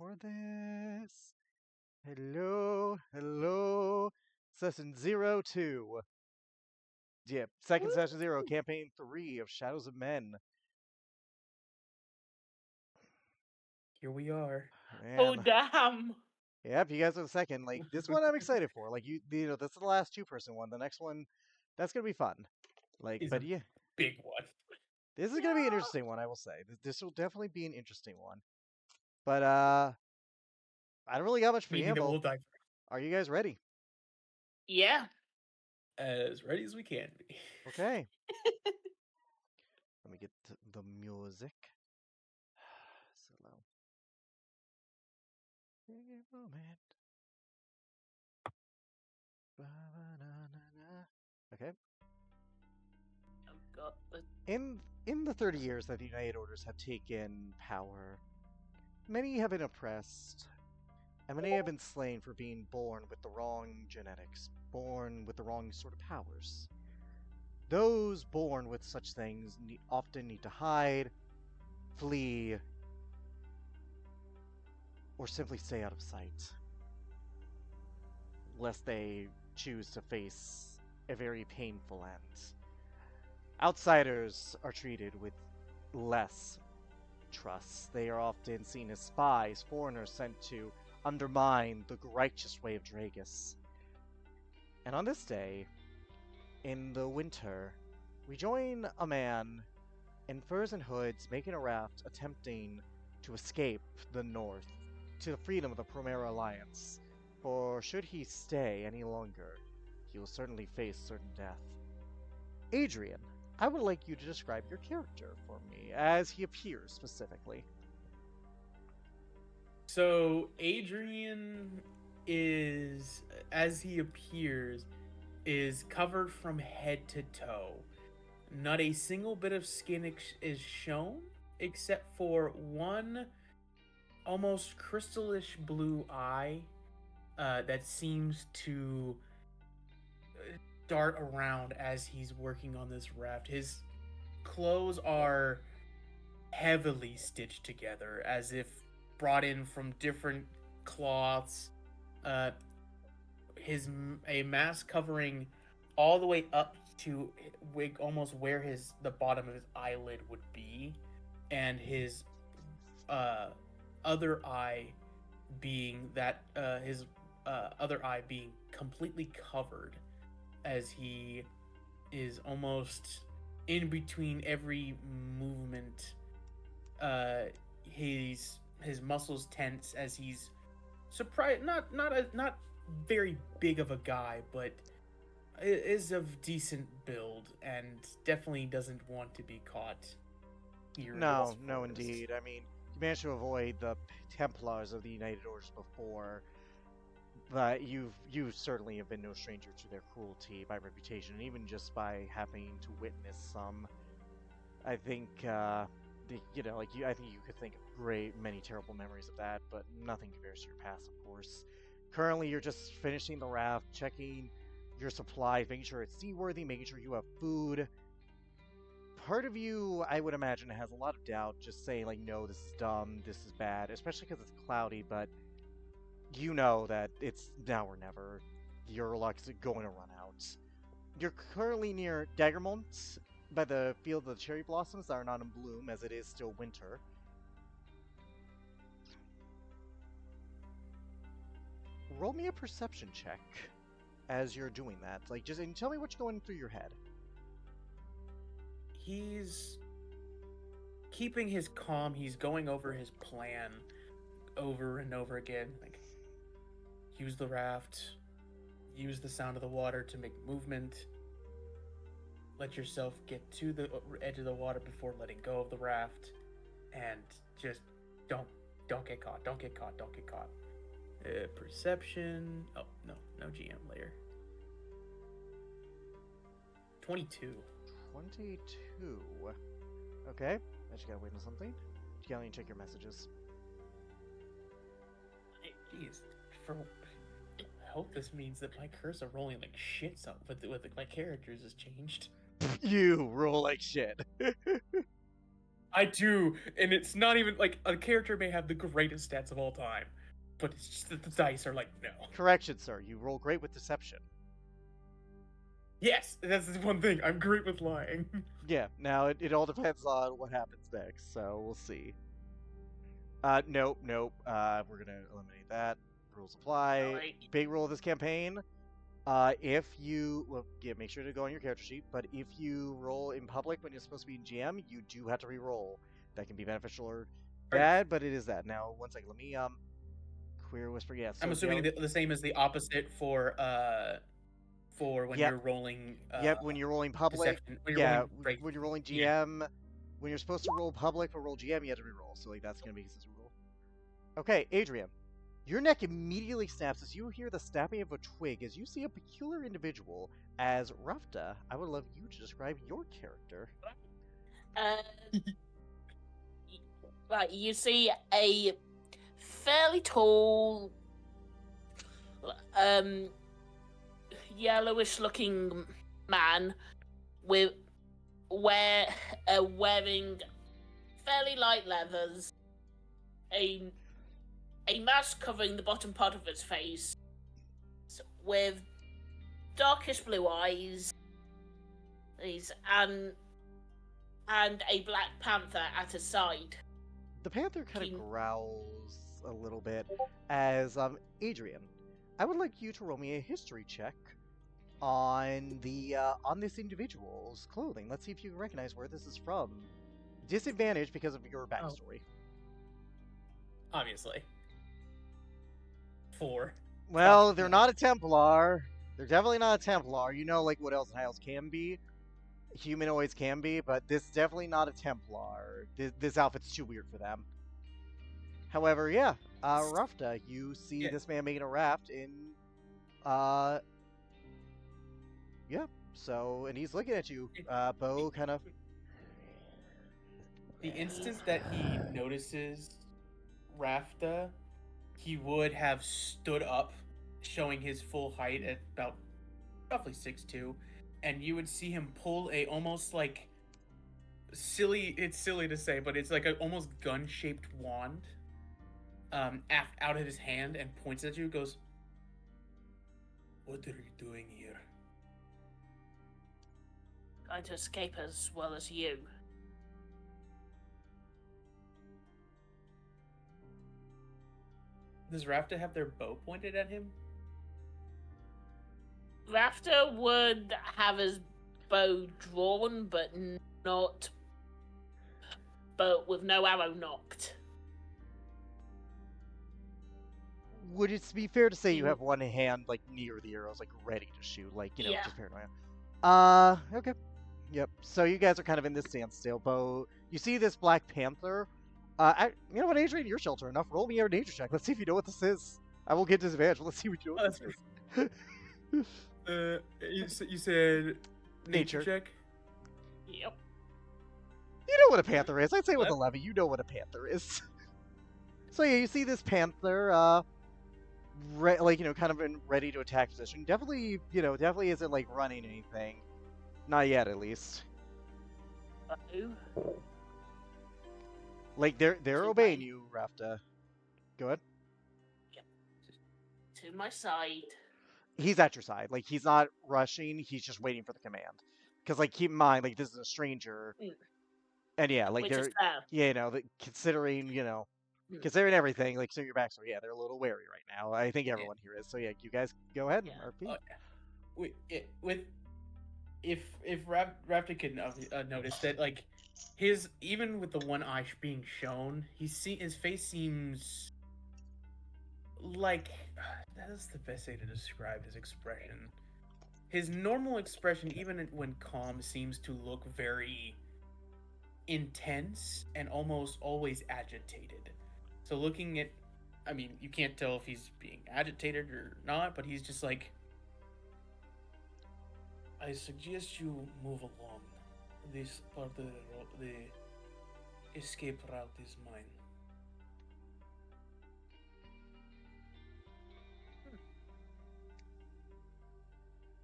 for this. Hello. Session 02. Yep, second session 0, campaign 3 of Shadows of Men. Here we are. Oh, Man. damn. Yep, you guys are the second. Like, this one I'm excited for. Like, you know, this is the last two-person one. The next one, that's gonna be fun. Like, Is but a yeah, big one. this is gonna be an interesting one, I will say. This will definitely be an interesting one. But, I don't really got much Maybe that preamble. we'll dive Are you guys ready? Yeah. as ready as we can be. Okay. Let me get the music. Slow. Take a moment. Okay. Oh, God. In the 30 years that the United Orders have taken power, many have been oppressed, and many have been slain for being born with the wrong genetics, born with the wrong sort of powers. Those born with such things often need to hide, flee, or simply stay out of sight, lest they choose to face a very painful end. Outsiders are treated with less trust. They are often seen as spies, foreigners sent to undermine the righteous way of Dragus. And on this day, in the winter, we join a man in furs and hoods making a raft attempting to escape the north to the freedom of the Promera Alliance. For should he stay any longer, he will certainly face certain death. Adrian, I would like you to describe your character for me, as he appears specifically. So Adrian is, as he appears, is covered from head to toe. Not a single bit of skin is shown, except for one almost crystallish blue eye that seems to dart around as he's working on this raft. His clothes are heavily stitched together as if brought in from different cloths. His a mask covering all the way up to almost where the bottom of his eyelid would be, and his other eye being his other eye being completely covered, as he is almost in between every movement. His muscles tense as he's surprised, not very big of a guy, but is of decent build and definitely doesn't want to be caught here. No, indeed. I mean, you managed to avoid the Templars of the United Orders before, but you certainly have been no stranger to their cruelty by reputation, and even just by having to witness some. I think, I think you could think of many terrible memories of that, but nothing compares to your past, of course. Currently, you're just finishing the raft, checking your supplies, making sure it's seaworthy, making sure you have food. Part of you, I would imagine, has a lot of doubt, just saying, like, no, this is dumb, this is bad, especially because it's cloudy, but you know that it's now or never. Your luck's going to run out. You're currently near Daggermont, by the field of the cherry blossoms that are not in bloom, as it is still winter. Roll me a perception check as you're doing that. Like, just and tell me what's going through your head. He's keeping his calm. He's going over his plan over and over again. Like, use the raft, use the sound of the water to make movement. Let yourself get to the edge of the water before letting go of the raft, and just don't get caught. Don't get caught. Don't get caught. Perception. Oh no GM layer. 22. 22. Okay. I just gotta wait on something. You gotta check your messages. Jeez. I hope this means that my curse of rolling like shit with my characters has changed. You roll like shit. I do, and it's not even like a character may have the greatest stats of all time, but it's just that the dice are like no. Correction, sir. You roll great with deception. Yes, that's the one thing. I'm great with lying. Yeah. Now it all depends on what happens next, so we'll see. Nope. We're gonna eliminate that. Rules apply. Alright. Big rule of this campaign. If you make sure to go on your character sheet. But if you roll in public when you're supposed to be in GM, you do have to re-roll. That can be beneficial or bad, but it is that. Now, one second. Let me queer whisper. Yeah. So I'm assuming the same as the opposite for when Yep. you're rolling. Yep. When you're rolling public. Deception. When you're Yeah. rolling break. When you're rolling GM. Yeah. When you're supposed to roll public or roll GM, you have to re-roll. So like that's gonna be a rule. Okay, Adrian. Your neck immediately snaps as you hear the snapping of a twig as you see a peculiar individual as Rarfta. I would love you to describe your character. Right, you see a fairly tall, yellowish-looking man wearing fairly light leathers, a mask covering the bottom part of his face, with darkish blue eyes, and a black panther at his side. The panther kind of growls a little bit as Adrian, I would like you to roll me a history check on this individual's clothing. Let's see if you can recognize where this is from. Disadvantage because of your backstory. Obviously. 4. Well, they're not a Templar. They're definitely not a Templar. You know, like what Elves and High Elves can be. Humanoids can be, but this is definitely not a Templar. This outfit's too weird for them. However, yeah, Rarfta, you see this man making a raft in, yeah, so, and he's looking at you, Bo, kind of. The instant that he notices Rarfta, he would have stood up, showing his full height at about roughly 6'2", and you would see him pull a almost like it's silly to say, but it's like an almost gun-shaped wand out of his hand and points at you, goes, "What are you doing here?" Trying to escape as well as you. Does Rarfta have their bow pointed at him? Rafter would have his bow drawn, but with no arrow knocked. Would it be fair to say you have one hand, like, near the arrows, like, ready to shoot, like, you know, Yeah. just paranoia? Okay. Yep. So you guys are kind of in this standstill, Bo. You see this Black Panther. You know what, Adrian, you're shelter enough. Roll me a nature check. Let's see if you know what this is. I will get disadvantage. Let's see what you know what this is. You said Nature. check? Yep. You know what a panther is. I'd say with What? 11, you know what a panther is. So yeah, you see this panther, like, you know, kind of in ready to attack position. Definitely, you know, definitely isn't, like, running anything. Not yet, at least. Uh-oh. Like, they're obeying you, Rafta. Go ahead. To my side. He's at your side. Like, he's not rushing. He's just waiting for the command. Because, like, keep in mind, like, this is a stranger. And yeah, like, Which they're, is fair. you know, considering, you know, considering everything, like, so your backstory, yeah, they're a little wary right now. I think everyone here is. So yeah, you guys go ahead and RP. If Rafta could notice that, like, even with the one eye being shown, his face seems like, that is the best way to describe his expression. His normal expression, even when calm, seems to look very intense and almost always agitated. So looking at, I mean, you can't tell if he's being agitated or not, but he's just like, "I suggest you move along. This part of the escape route is mine."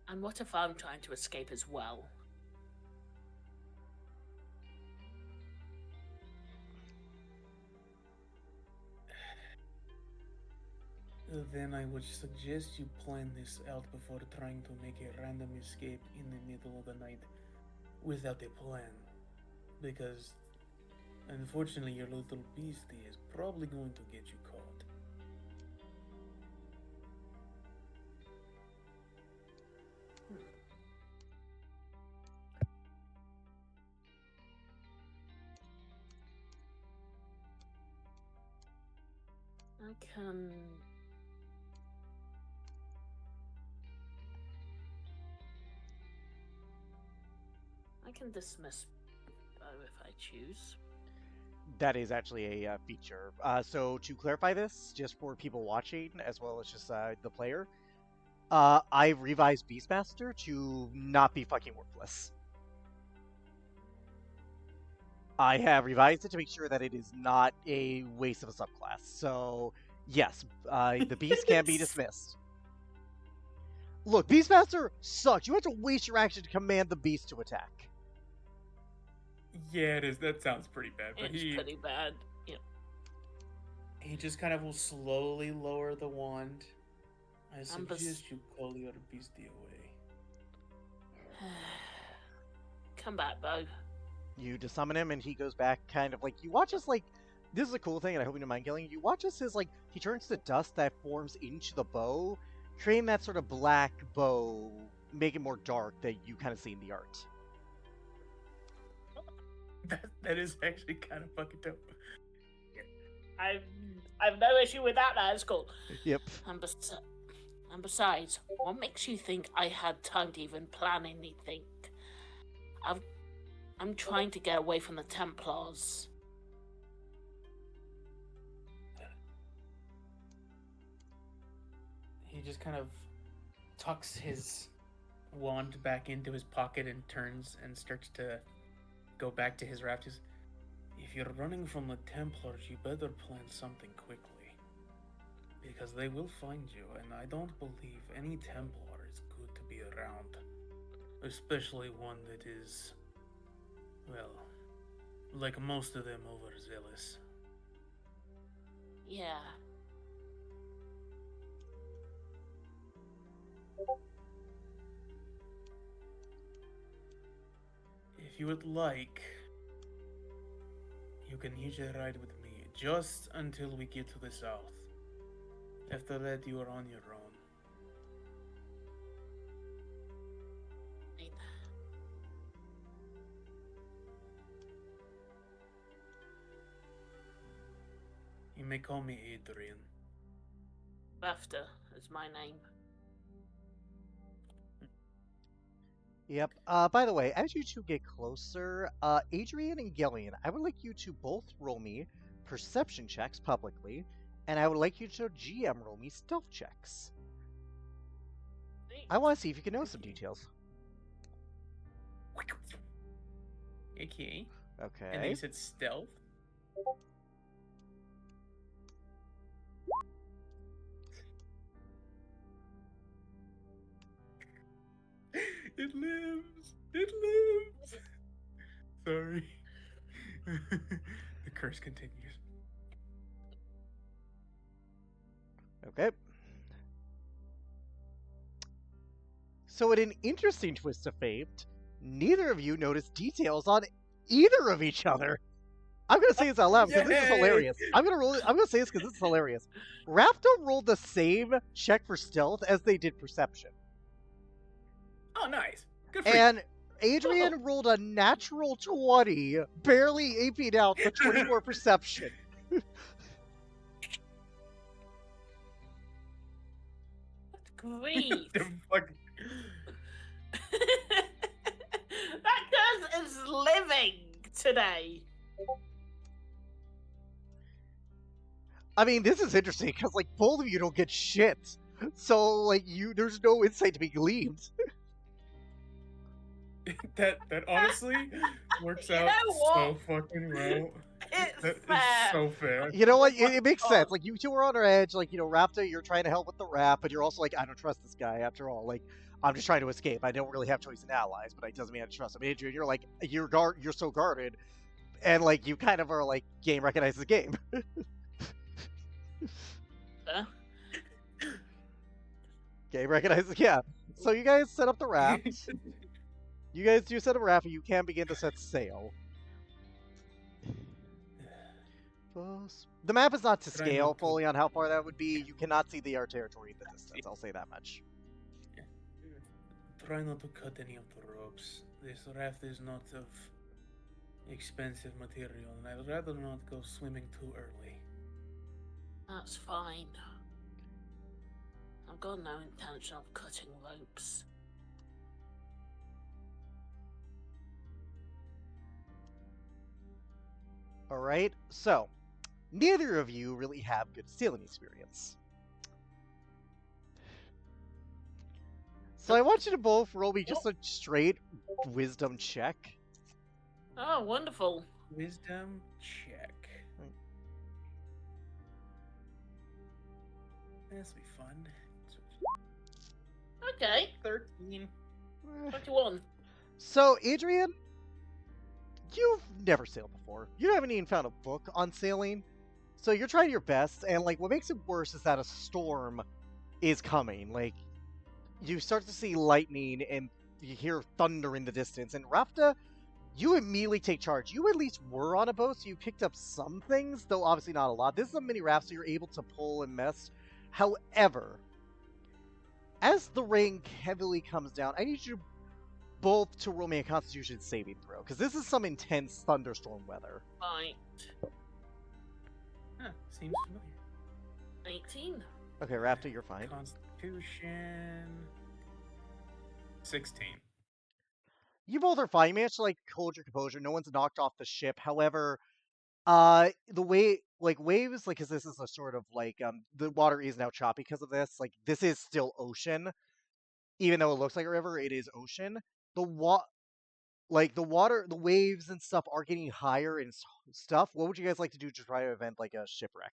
And what if I'm trying to escape as well? Then I would suggest you plan this out before trying to make a random escape in the middle of the night without a plan. Because, unfortunately, your little beastie is probably going to get you caught. I can dismiss Bo if I choose. That is actually a feature. So to clarify this, just for people watching as well as just the player, I revised Beastmaster to not be fucking worthless. I have revised it to make sure that it is not a waste of a subclass. So yes, the beast can be dismissed. Look, Beastmaster sucks. You have to waste your action to command the beast to attack. Yeah, it is. That sounds pretty bad. But It's pretty bad. Yeah. He just kind of will slowly lower the wand. I And suggest you call your beastie away. Come back, Bo. You just summon him, and he goes back, kind of like you watch us like. This is a cool thing, and I hope you don't mind killing. You watch us as like he turns to dust that forms into the bow, creating that sort of black bow, make it more dark that you kind of see in the art. That is actually kind of fucking dope. I've no issue with that. That's cool. Yep. And besides, what makes you think I had time to even plan anything? I'm trying to get away from the Templars. He just kind of tucks his wand back into his pocket and turns and starts to go back to his Raptors. If you're running from the Templars, you better plan something quickly. Because they will find you, and I don't believe any Templar is good to be around. Especially one that is, well, like most of them, overzealous. Yeah. If you would like, you can hitch a ride with me, just until we get to the south. After that, you are on your own. You may call me Adrian. Rarfta is my name. Yep. By the way, as you two get closer, Adrian and Gillian, I would like you to both roll me perception checks publicly, and I would like you to GM roll me stealth checks. I want to see if you can know some details. Okay. Okay. And then you said stealth? It lives! It lives! Sorry. The curse continues. Okay. So in an interesting twist of fate, neither of you notice details on either of each other. I'm gonna say this out loud because this is Yay! hilarious. I'm gonna say this because this is hilarious. Rarfta rolled the same check for stealth as they did perception. Oh, nice. Good for And Adrian rolled a natural 20, barely aping out the 24 perception. Grief. you. Fucking... That curse is living today. I mean, this is interesting because, like, both of you don't get shit. So, like, there's no insight to be gleaned. that honestly works You out know what? so fucking well. It's That is fair. so fair. You know what? It makes sense. Like, you two are on our edge. Like, you know, Rarfta, you're trying to help with the rap, but you're also like, I don't trust this guy after all. Like, I'm just trying to escape. I don't really have choice in allies, but it doesn't mean I trust him. Adrian, you're like, you're so guarded, and like, you kind of are like, game recognizes game. Okay, recognize. Yeah. So you guys set up the raft. You guys do set up a raft, and you can begin to set sail. The map is not to Try scale not to. fully on how far that would be. You cannot see the art territory in the distance. I'll say that much. Try not to cut any of the ropes. This raft is not of expensive material, and I'd rather not go swimming too early. That's fine. I've got no intention of cutting ropes. All right. So neither of you really have good sailing experience. So I want you to both roll me just a straight wisdom check. Oh, wonderful. Wisdom check. This will be fun. Okay, 13. 21. So, Adrian, you've never sailed before. You haven't even found a book on sailing. So you're trying your best, and like what makes it worse is that a storm is coming. Like you start to see lightning and you hear thunder in the distance. And Rafta, you immediately take charge. You at least were on a boat, so you picked up some things, though obviously not a lot. This is a mini raft, so you're able to pull and mess. However, as the rain heavily comes down, I need you both to roll me a Constitution saving throw, because this is some intense thunderstorm weather. Right. Huh, seems familiar. 18. Okay, Rafta, you're fine. Constitution. 16. You both are fine. You managed to like hold your composure. No one's knocked off the ship. However, the way like waves, like, because this is a sort of like the water is now choppy because of this. Like this is still ocean, even though it looks like a river. It is ocean. The like the water, the waves and stuff are getting higher and stuff. What would you guys like to do to try to prevent like a shipwreck?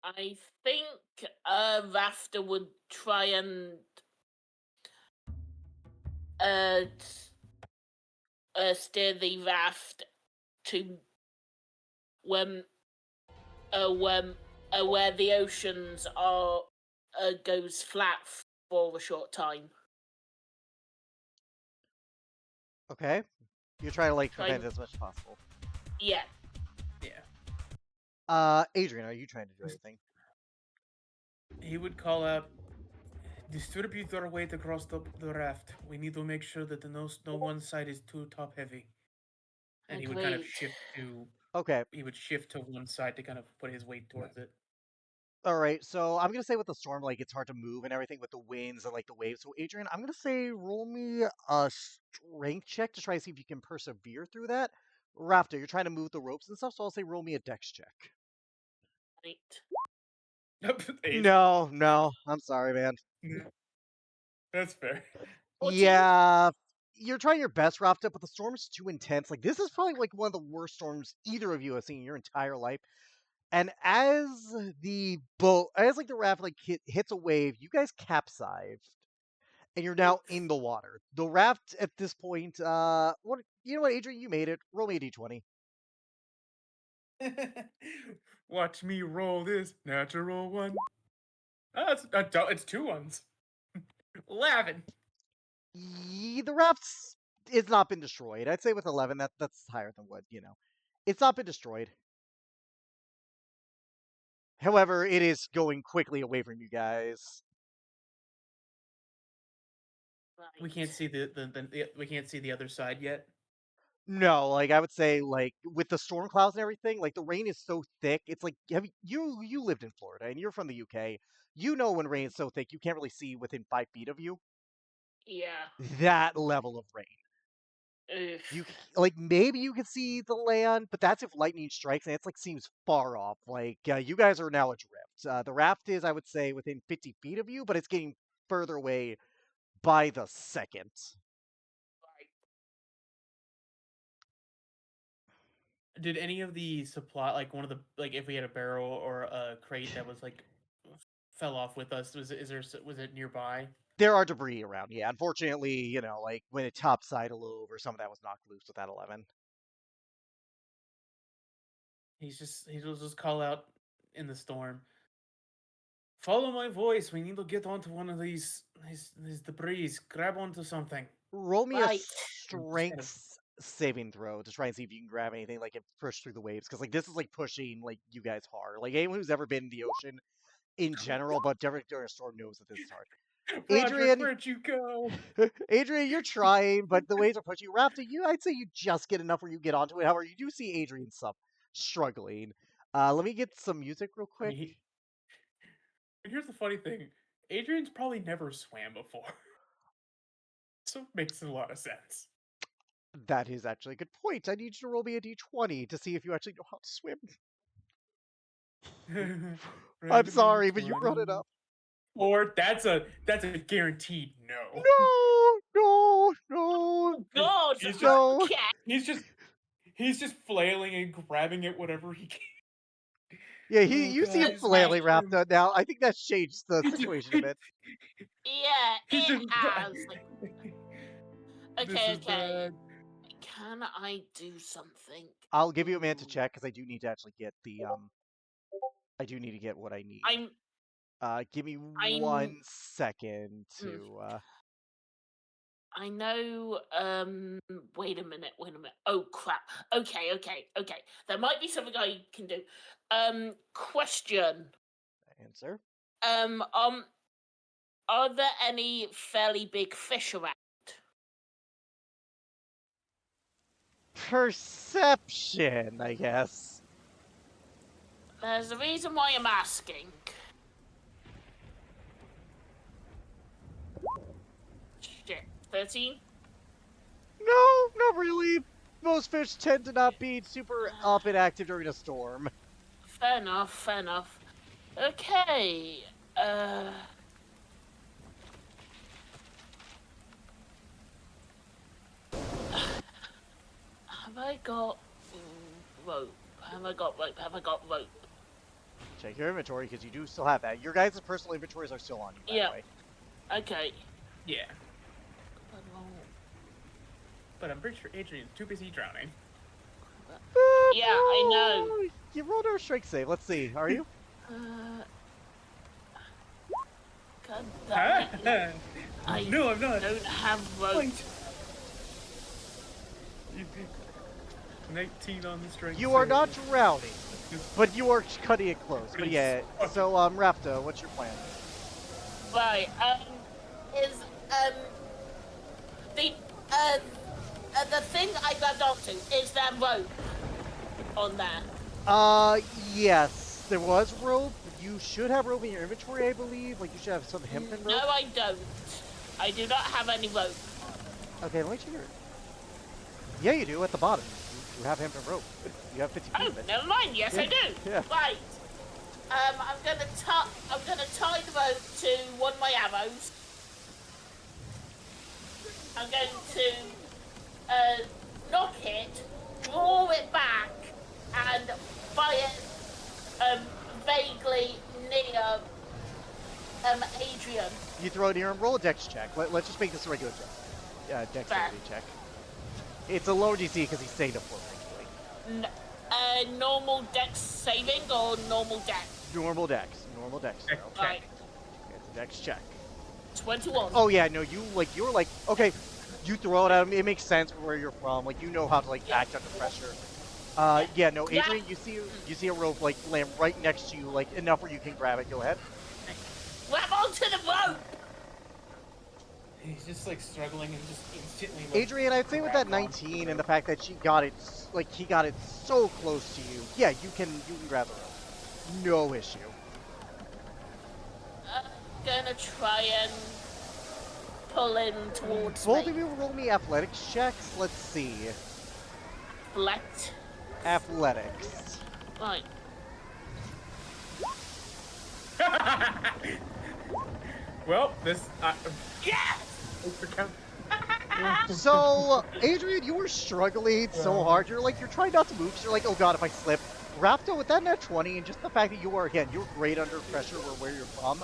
I think Rafta would try and uh, steer the raft to when when where the oceans are goes flat for a short time. Okay, you're trying to like Try prevent it as much as possible. Yeah. Yeah. Adrian, are you trying to do anything? He would call out, distribute our weight across the raft. We need to make sure that no one side is too top heavy. And he would kind of Agreed. shift to Okay. he would shift to one side to kind of put his weight towards it. All right, so I'm gonna say with the storm, like it's hard to move and everything with the winds and like the waves. So Adrian, I'm gonna say roll me a strength check to try to see if you can persevere through that. Rafter, you're trying to move the ropes and stuff, so I'll say roll me a dex check. Right. 8. No, I'm sorry, man. That's fair. 14? Yeah, you're trying your best, Rafta, but the storm's too intense. Like this is probably like one of the worst storms either of you have seen in your entire life. And as the boat, as like the raft like hits a wave, you guys capsize, and you're now in the water. The raft at this point, what you know what, Adrian, you made it. Roll me a d20. Watch me roll this natural one. Oh, it's 2 ones. 11. The raft's it's not been destroyed. I'd say with 11, that's higher than what you know. It's not been destroyed. However, it is going quickly away from you guys. We can't see we can't see the other side yet. No, like I would say, like with the storm clouds and everything, like the rain is so thick. It's like you lived in Florida and you're from the UK. You know when rain is so thick, you can't really see within 5 feet of you. Yeah. That level of rain. Oof. You like maybe you can see the land, but that's if lightning strikes, and it's like seems far off. Like you guys are now adrift. The raft is, I would say, within 50 feet of you, but it's getting further away by the second. Did any of the supply, like one of the, like if we had a barrel or a crate that was like fell off with us, was it nearby? There are debris around. Yeah, unfortunately, you know, like when it topside a little over, some of that was knocked loose with that 11. he'll just call out in the storm. Follow my voice. We need to get onto one of these debris. Grab onto something. Roll me a Right. Just kind of strength saving throw to try and see if you can grab anything, like and push through the waves, because like this is like pushing like you guys hard. Like anyone who's ever been in the ocean in general, but during a storm knows that this is hard. Roderick, Adrian, where'd you go? Adrian, you're trying, but the waves are pushing you. Rafta, I'd say you just get enough where you get onto it. However, you do see Adrian struggling. Let me get some music real I quick. mean, here's the funny thing. Adrian's probably never swam before. So it makes a lot of sense. That is actually a good point. I need you to roll me a d20 to see if you actually know how to swim. I'm sorry, but you brought it up. Or that's a guaranteed no. No, no, no. God, He's just No. okay. he's just flailing and grabbing at whatever he can. Yeah, Oh, you see him God, flailing, swim. Rafta. Now, I think that's changed the He's situation a bit. Yeah, He's it just has. This Okay, is okay. bad. Can I do something? I'll give you a minute to check because I do need to actually get the I do need to get what I need. Give me I'm- 1 second to I know. Wait a minute. Oh crap. Okay. There might be something I can do. Question. answer. Are there any fairly big fish around? Perception, I guess. There's a reason why I'm asking. Shit. 13? No, not really. Most fish tend to not be super up and active during a storm. Fair enough. Okay. Have I got rope? Have I got rope? Check your inventory because you do still have that. Your guys' personal inventories are still on you, by the way. Okay. Yeah. But I'm pretty sure Adrian's too busy drowning. Yeah, I know. You rolled our strength save. Let's see. Are you? God damn it. No, I'm not. Don't have rope. Wait. 19 on the strength. You are save. not drowning, but you are cutting it close. But yeah, so Rafta, what's your plan? Right. The thing I grabbed onto is there rope on there? Yes, there was rope. You should have rope in your inventory, I believe. Like you should have some hempen rope. No, I don't. I do not have any rope. Okay, let me check your. Yeah, you do at the bottom. You have hempen rope. You have 50 feet Oh, of it. never mind. Yes, I do. Yeah. Right. I'm gonna tie the rope to one of my arrows. I'm going to knock it, draw it back, and fire vaguely near Adrian. You throw it near him. Roll a dex check. Let's just make this a regular check. Dexterity check. It's a lower DC because he's staying afloat, basically. Normal dex saving or normal dex? Normal dex. Okay. Right. It's a dex check. 21. Oh yeah, no, you were like, okay, you throw it at him. It makes sense where you're from. Like you know how to like act under pressure. Yeah, no, Adrian, you see a rope like land right next to you, like enough where you can grab it. Go ahead. Grab onto the rope. He's just like struggling and just instantly. Like, Adrian, I'd say with that 19 and the fact that he got it so close to you, yeah, you can grab the rope. No issue. I'm gonna try and pull him towards Both me. of you roll me athletics checks. Let's see. Let. Athletics. Right. Well, this. Yes! So, Adrian, you were struggling so hard. You're trying not to move. 'Cause you're like, oh god, if I slip. Rafta, with that net 20 and just the fact that you're great under pressure where you're from.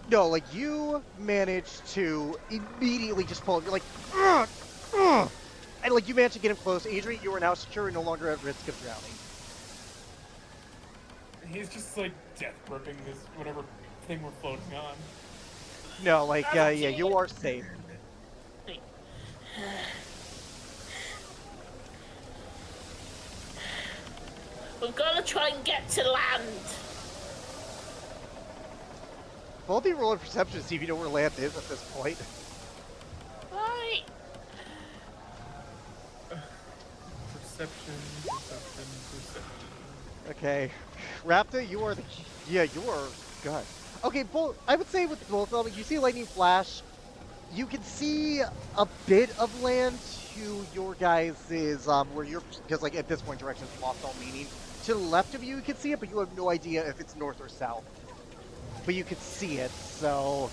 No, like you managed to immediately just pull. You're like, ugh, ugh. And like you managed to get him close. Adrian, you are now secure and no longer at risk of drowning. He's just like death gripping this whatever thing we're floating on. No, like, Oh, yeah, you dear. are safe. We've got to try and get to land. Both of you roll a perception to see if you know where land is at this point. Right. Perception. Okay. Rarfta, you are the... Yeah, you are... God. Okay, I would say with both of them, you see lightning flash. You can see a bit of land to your guys' where you're... Because, like, at this point, direction's lost all meaning. To the left of you, you can see it, but you have no idea if it's north or south. But you can see it, so...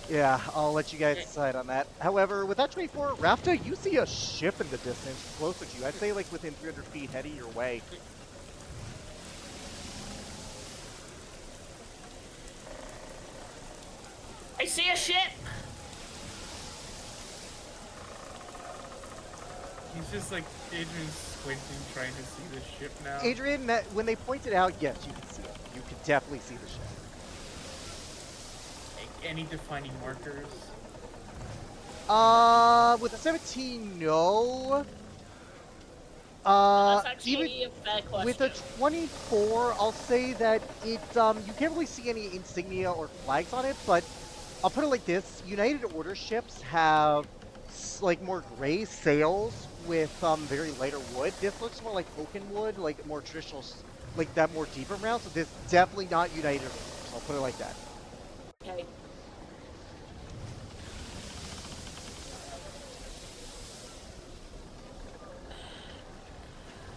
Yeah, I'll let you guys decide on that. However, with that 24, Rarfta, you see a ship in the distance closer to you. I'd say, like, within 300 feet heading your way. I see a ship. He's just like Adrian's squinting, trying to see the ship now. Adrian, when they pointed out, yes, you can see it. You can definitely see the ship. Any defining markers? With a 17, no. That's actually Even a fair question. with a 24, I'll say that it, you can't really see any insignia or flags on it, but I'll put it like this. United Order ships have, like, more gray sails with, very lighter wood. This looks more like oaken wood, like more traditional, like that more deeper brown, so this is definitely not United Order, so I'll put it like that. Okay.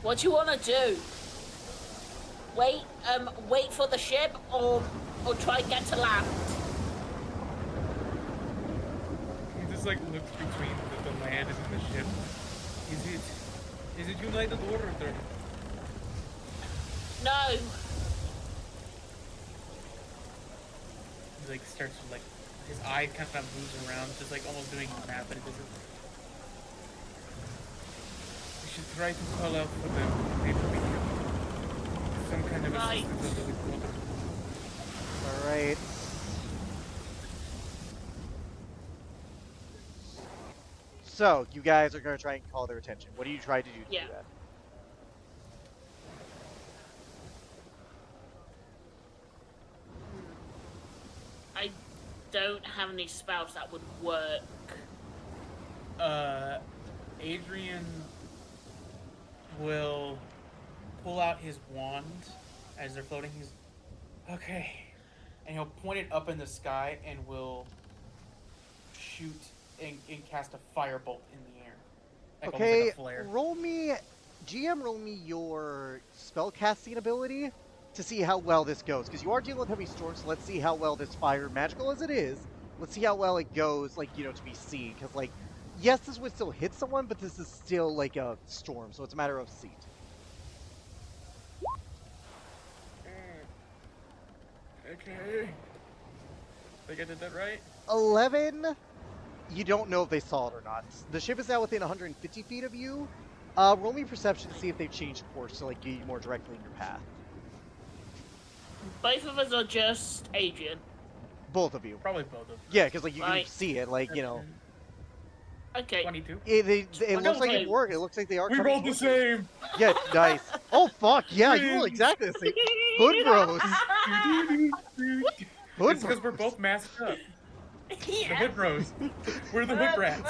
What do you want to do? Wait for the ship, or try and get to land. He just like looks between the land and the ship. Is it United Order? No. He like starts to like his eye kind of moves around, just like almost doing math, but it doesn't. We should try to call out for them. Maybe we can some kind of Right. assistance under the water. Alright. So, you guys are going to try and call their attention. What do you try to do to Yeah. do that? I don't have any spells that would work. Adrian will pull out his wand as they're floating. He's okay, and he'll point it up in the sky and will shoot and cast a firebolt in the air. Like almost Okay, like a flare. GM, roll me your spellcasting ability to see how well this goes. Because you are dealing with heavy storms, so let's see how well this fire, magical as it is, let's see how well it goes, like, you know, to be seen. Because, like, yes, this would still hit someone, but this is still, like, a storm, so it's a matter of seat. Okay. I think I did that right. 11, you don't know if they saw it or not. The ship is now within 150 feet of you. Roll me perception to see if they've changed course to, like, get you more directly in your path. Both of us are just Adrian. Both of you. Probably both of them. Yeah, because, like, you Right. can see it, like, you know. Okay. 22. It looks like it 22. worked. It looks like they are We coming rolled the towards you. same. Yeah, nice. Oh, fuck, yeah, you roll Wins. exactly the same. Hood bros. Hood It's because we're bros. both masked up. The Yeah. hood bros. We're the hood rats.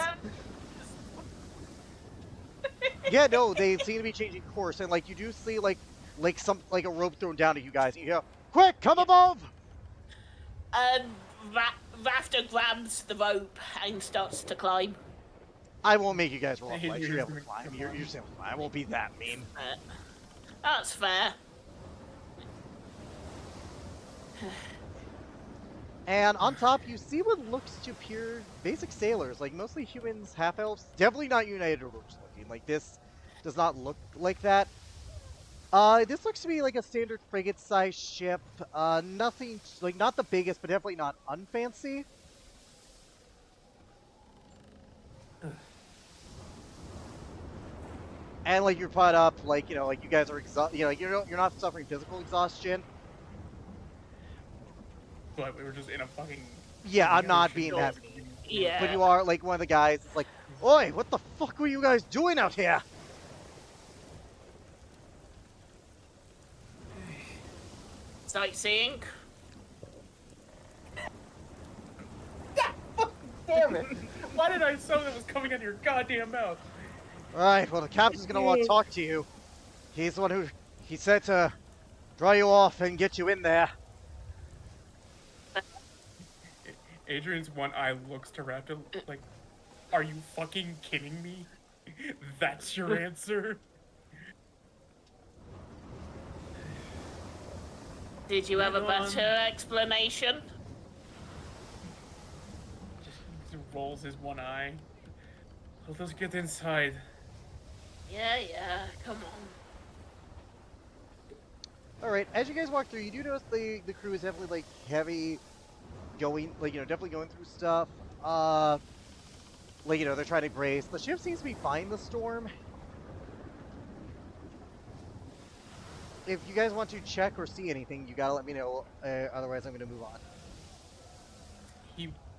Yeah, no, they seem to be changing course, and, like, you do see, like a rope thrown down to you guys, and you go, quick, come above! Rafter grabs the rope and starts to climb. I won't make you guys roll a You're flight. just You're able to gonna climb. come You're on. able to climb. I won't be that mean. That's fair. And on top, you see what looks to appear basic sailors, like mostly humans, half-elves. Definitely not United Orders looking. Like, this does not look like that. This looks to be like a standard frigate-sized ship. Nothing, like, not the biggest, but definitely not unfancy. and like you're put up, like like you guys are you're not suffering physical exhaustion. But we were just in a fucking Yeah, in I'm the not ocean. being No. that Basically. mean, but Yeah. you are like one of the guys. It's like, oi, what the fuck were you guys doing out here? Sightseeing. Damn it! Why did I assume that was coming out of your goddamn mouth? All right, well the captain's gonna want to talk to you. He's the one who he said to draw you off and get you in there. Adrian's one eye looks to Rarfta like, "Are you fucking kidding me? That's your answer?" Did you have a Go better on. explanation? Just rolls his one eye. Let us get inside. Yeah, come on. All right, as you guys walk through, you do notice the crew is definitely like heavy, going like definitely going through stuff. Like they're trying to brace. The ship seems to be fine. The storm. If you guys want to check or see anything, you gotta let me know. Otherwise, I'm gonna move on.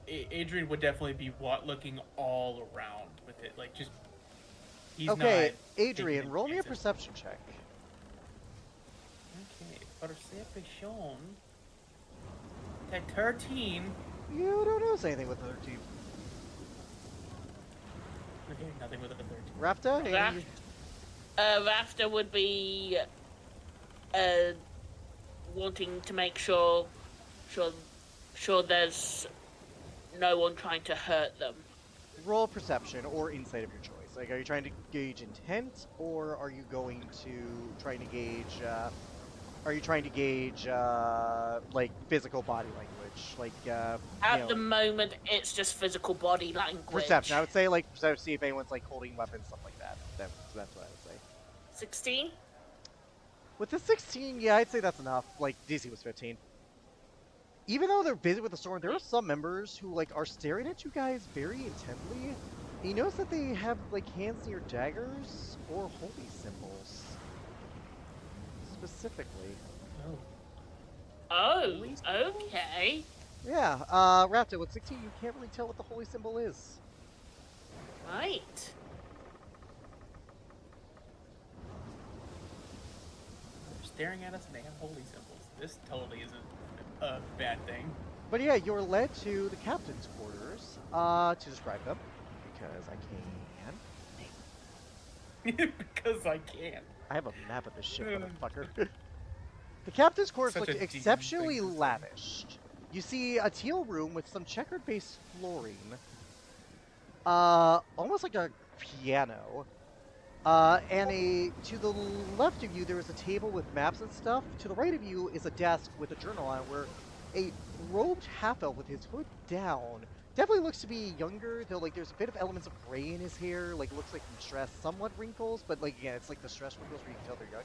Adrian would definitely be looking all around with it, like just he's Okay, not taking Adrian, any roll me a chances. perception check. Okay, perception. At 13. You don't notice anything with the 13. Okay, nothing with a 13. Rafta, Raft, Rafta would be uh, wanting to make sure there's no one trying to hurt them. roll perception or insight of your choice. Like, are you trying to gauge intent, or are you going to trying to gauge? Are you trying to gauge like physical body language, like At the moment, it's just physical body language. perception? I would say like perception, see if anyone's like holding weapons, stuff like that. That's what I would say. 16? With the 16, yeah, I'd say that's enough. Like DC was 15. Even though they're busy with the storm, there are some members who like are staring at you guys very intently. And you notice that they have like hands near daggers or holy symbols, specifically. Oh, okay. Yeah, Raptor, with 16, you can't really tell what the holy symbol is. Right. They're staring at us and they have holy symbols. This totally isn't a bad thing. But yeah, you're led to the captain's quarters, to describe them, because I can. Because I can. I have a map of this ship, motherfucker. The captain's quarters Such look a deep exceptionally thing to say. lavished. You see a teal room with some checkered-based flooring, almost like a piano. And to the left of you, there is a table with maps and stuff. To the right of you is a desk with a journal on it, where a robed half-elf with his hood down definitely looks to be younger, though like there's a bit of elements of gray in his hair, like looks like from stress, somewhat wrinkles, but like again, it's like the stress wrinkles where you can tell they're young.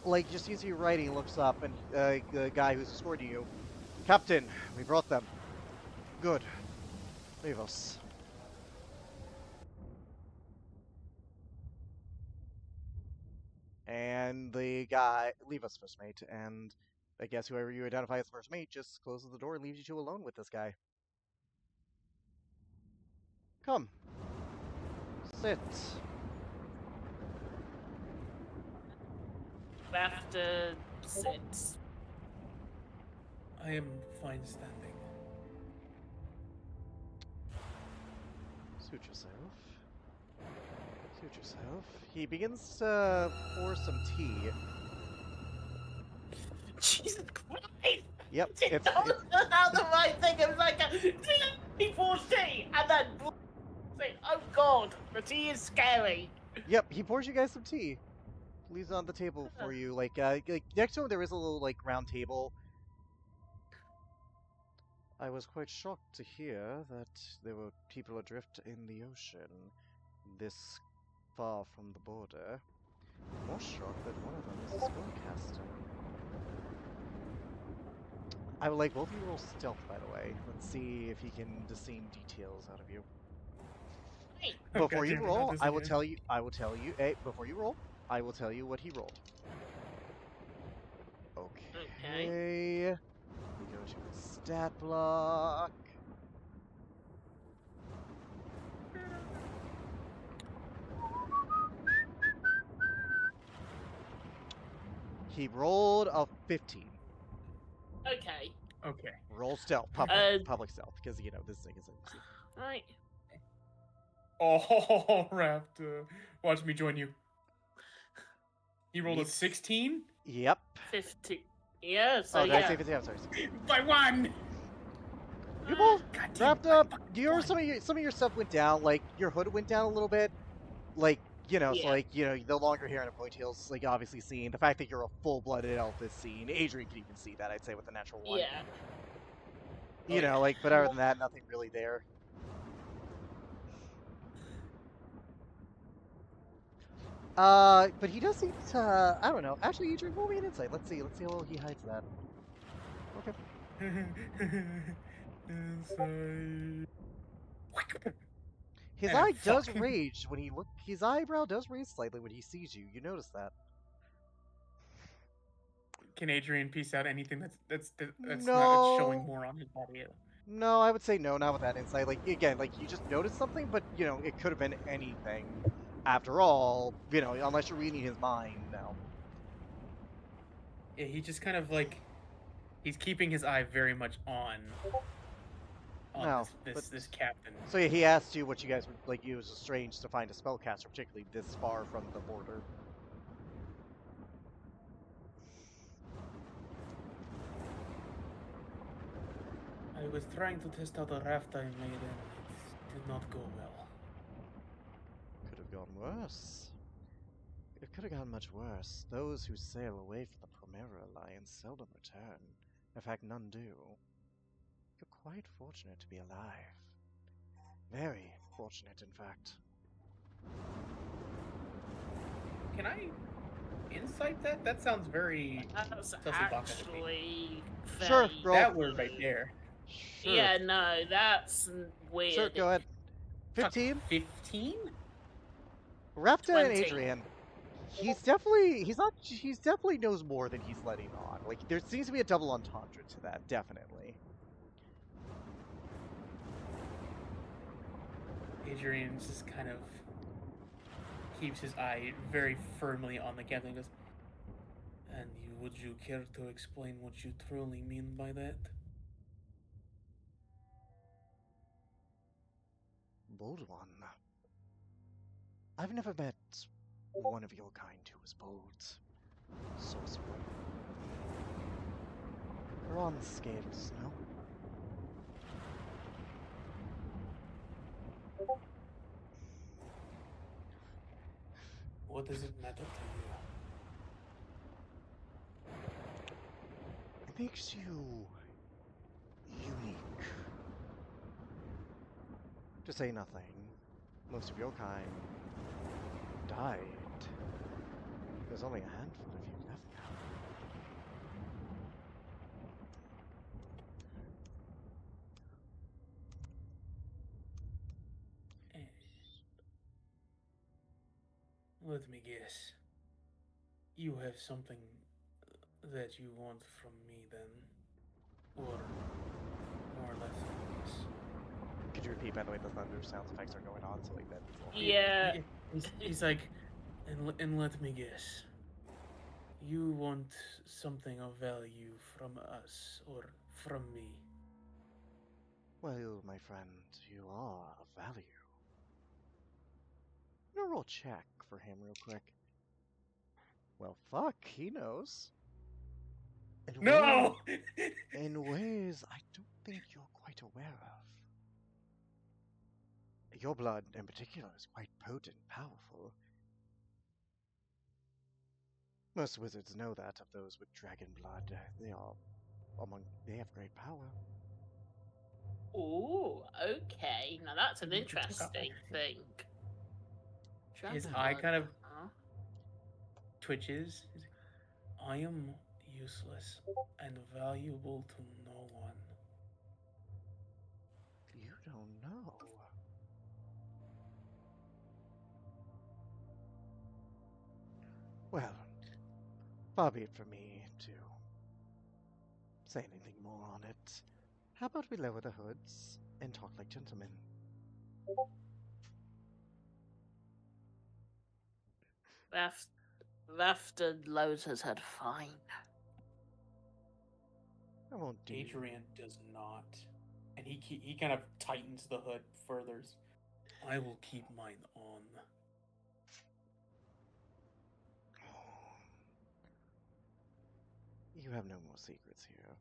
Like just sees you writing, looks up, and the guy who's escorting you, Captain, we brought them. Good. Leave us. And the guy, leave us, first mate, and I guess whoever you identify as first mate just closes the door and leaves you two alone with this guy. Come. Sit. Rafta sits. I am fine standing. Suit yourself. Suit yourself. He begins to pour some tea. Jesus Christ! Yep, It's not the right thing. It was like a he pours tea and then oh god, the tea is scary. Yep, he pours you guys some tea. Leaves it on the table for you. Like next to him there is a little like round table. I was quite shocked to hear that there were people adrift in the ocean this far from the border. More shocked that one of them is a spellcaster. I would like both of you to roll stealth, by the way. Let's see if he can discern details out of you. Right. Oh, Before you goddamn, we're not roll, I listening will to tell you. I will tell you. Hey, before you roll, I will tell you what he rolled. Okay. We go to his stat block. He rolled a 15. Okay. Okay. Roll stealth, public stealth, because you know this thing is easy. Right. Oh, Rarfta. Watch me join you. He rolled a Needs- 16? Yep. 50. Yeah, so Oh, did yeah. I say 15? I'm sorry. 16. By one! You both God damn wrapped it, up. by Do you remember one. some of your stuff went down? Like your hood went down a little bit. Like you know, so Yeah. like you know, no longer hair and ponytails. Like obviously seen the fact that you're a full-blooded elf is seen. Adrian could even see that. I'd say with a natural one. Yeah. You Oh, know, yeah. like but other than that, nothing really there. But he does seem to. I don't know. Actually, Adrian, roll me an insight. Let's see. Let's see how well he hides that. Okay. Inside. His And eye does fuck. rage when he look. His eyebrow does raise slightly when he sees you. You notice that. Can Adrian piece out anything that's not No. showing more on his body? No, I would say no, not with that insight. Like again, like you just noticed something, but you know, it could have been anything. After all, you know, unless you're reading his mind, no. Yeah, he just kind of like he's keeping his eye very much on No, this captain. So yeah, he asked you what you guys would like. It was strange to find a spellcaster, particularly this far from the border. I was trying to test out a Rarfta I made and it did not go well. Could have gone worse. It could have gone much worse. Those who sail away from the Primera Alliance seldom return. In fact, none do. You're quite fortunate to be alive. Very fortunate, in fact. Can I insight that? That sounds very That's sussy baka to me. actually Sure, very roll. That word right there. Sure. Yeah, no, that's weird. Sure, go ahead. 15? 15? Rafta 20. and Adrian. He's definitely knows more than he's letting on. Like there seems to be a double entendre to that, definitely. Adrian just kind of keeps his eye very firmly on the captain and goes, and would you care to explain what you truly mean by that? Bold one. I've never met one of your kind who was bold. Sorcerer. We're on scales, no? What does it matter to you? It makes you unique. To say nothing, most of your kind died. There's only a handful of you left now. Let me guess. You have something that you want from me then? Or more or less than this? Could you repeat, by the way, the thunder sound effects are going on, so like that. Yeah. He's like, and let me guess. You want something of value from us or from me? Well, my friend, you are of value. I'm gonna roll check for him real quick. Well, fuck, he knows. No! In ways I don't think you're quite aware of. Your blood, in particular, is quite potent and powerful. Most wizards know that of those with dragon blood. They have great power. Ooh, okay. Now that's an You took off interesting thing. His Dragon eye blood, kind of huh? twitches. I am useless and valuable to no on? You don't know. Well, far be it from me to say anything more on it. How about we lower the hoods and talk like gentlemen? Rafta lowers his head. Fine. I won't do. Adrian does not, and he kind of tightens the hood further. I will keep mine on. You have no more secrets here.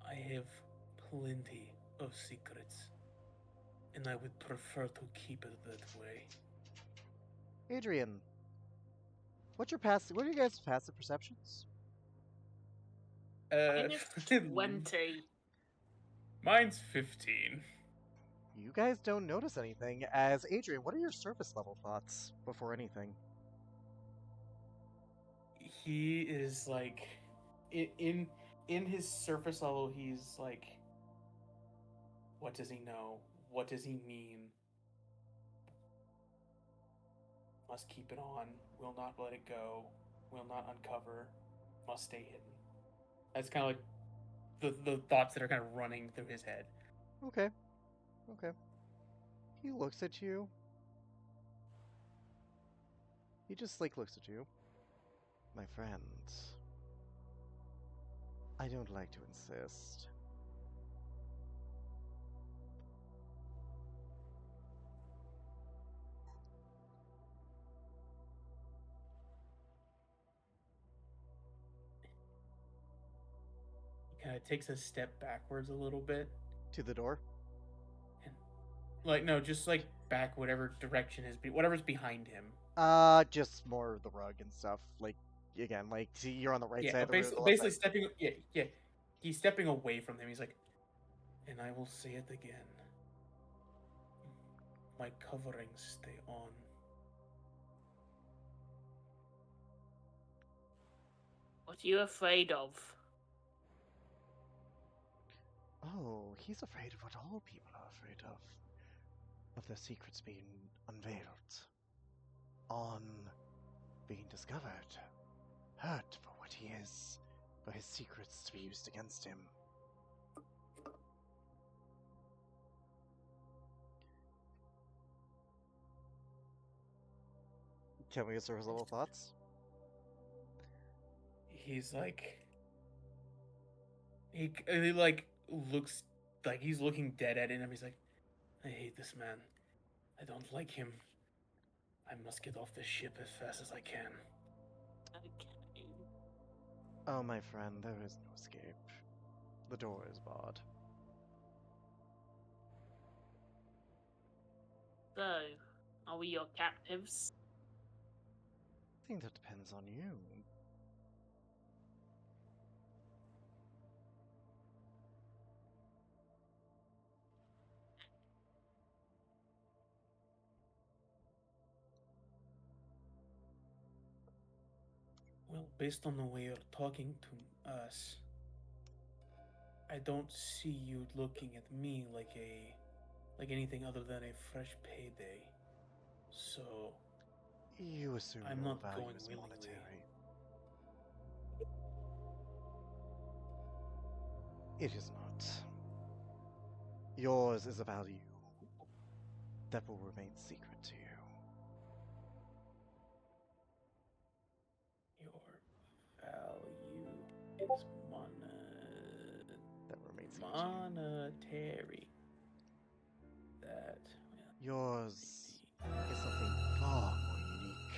I have plenty of secrets, and I would prefer to keep it that way. Adrian, what are you guys' passive perceptions? I think it's 20. Mine's 15. You guys don't notice anything. As Adrian, what are your surface level thoughts before anything? He is like, in his surface level, he's like, what does he know? What does he mean? Must keep it on. Will not let it go. Will not uncover. Must stay hidden. That's kind of like the thoughts that are kind of running through his head. Okay. Okay. He looks at you. He just looks at you. My friend, I don't like to insist. He kind of takes a step backwards a little bit. To the door? Like, no, just like back whatever direction whatever's behind him. Just more of the rug and stuff. Like, again, like, see, you're on the right side of the room. Basically stepping, yeah. He's stepping away from him. He's like, and I will say it again. My coverings stay on. What are you afraid of? Oh, he's afraid of what all people are afraid of. Of their secrets being unveiled. On being discovered. Hurt for what he is. For his secrets to be used against him. Tell me your surface level thoughts. He's like, he like looks like he's looking dead at him. He's like, I hate this man. I don't like him. I must get off this ship as fast as I can. Okay. Oh, my friend, there is no escape. The door is barred. So, are we your captives? I think that depends on you. Well, based on the way you're talking to us, I don't see you looking at me like anything other than a fresh payday. So You assume I'm your not value going is willingly. monetary. It is not. Yours is a value that will remain secret to you. Your value is That remains secret to you. monetary. That Yours is something far more unique.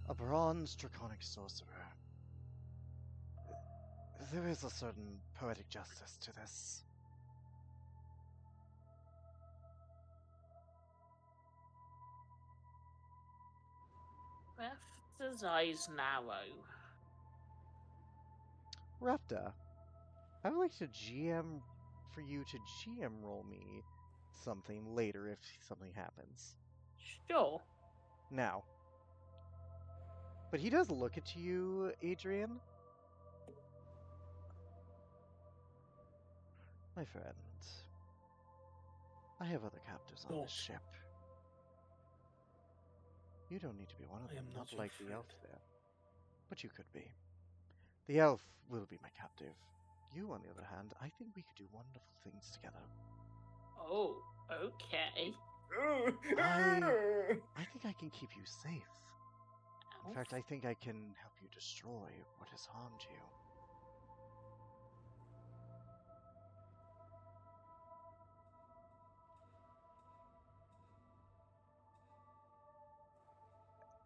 A bronze draconic sorcerer. There is a certain poetic justice to this. Rafta's eyes narrow. Rarfta, I would like to GM for you to GM roll me something later if something happens. Sure. Now, But he does look at you, Adrian. My friend, I have other captives on this Don't. ship. You don't need to be one of I them, am not not your like the elf friend. there. But you could be. The elf will be my captive. You, on the other hand, I think we could do wonderful things together. Oh, okay. I think I can keep you safe. In fact, I think I can help you destroy what has harmed you.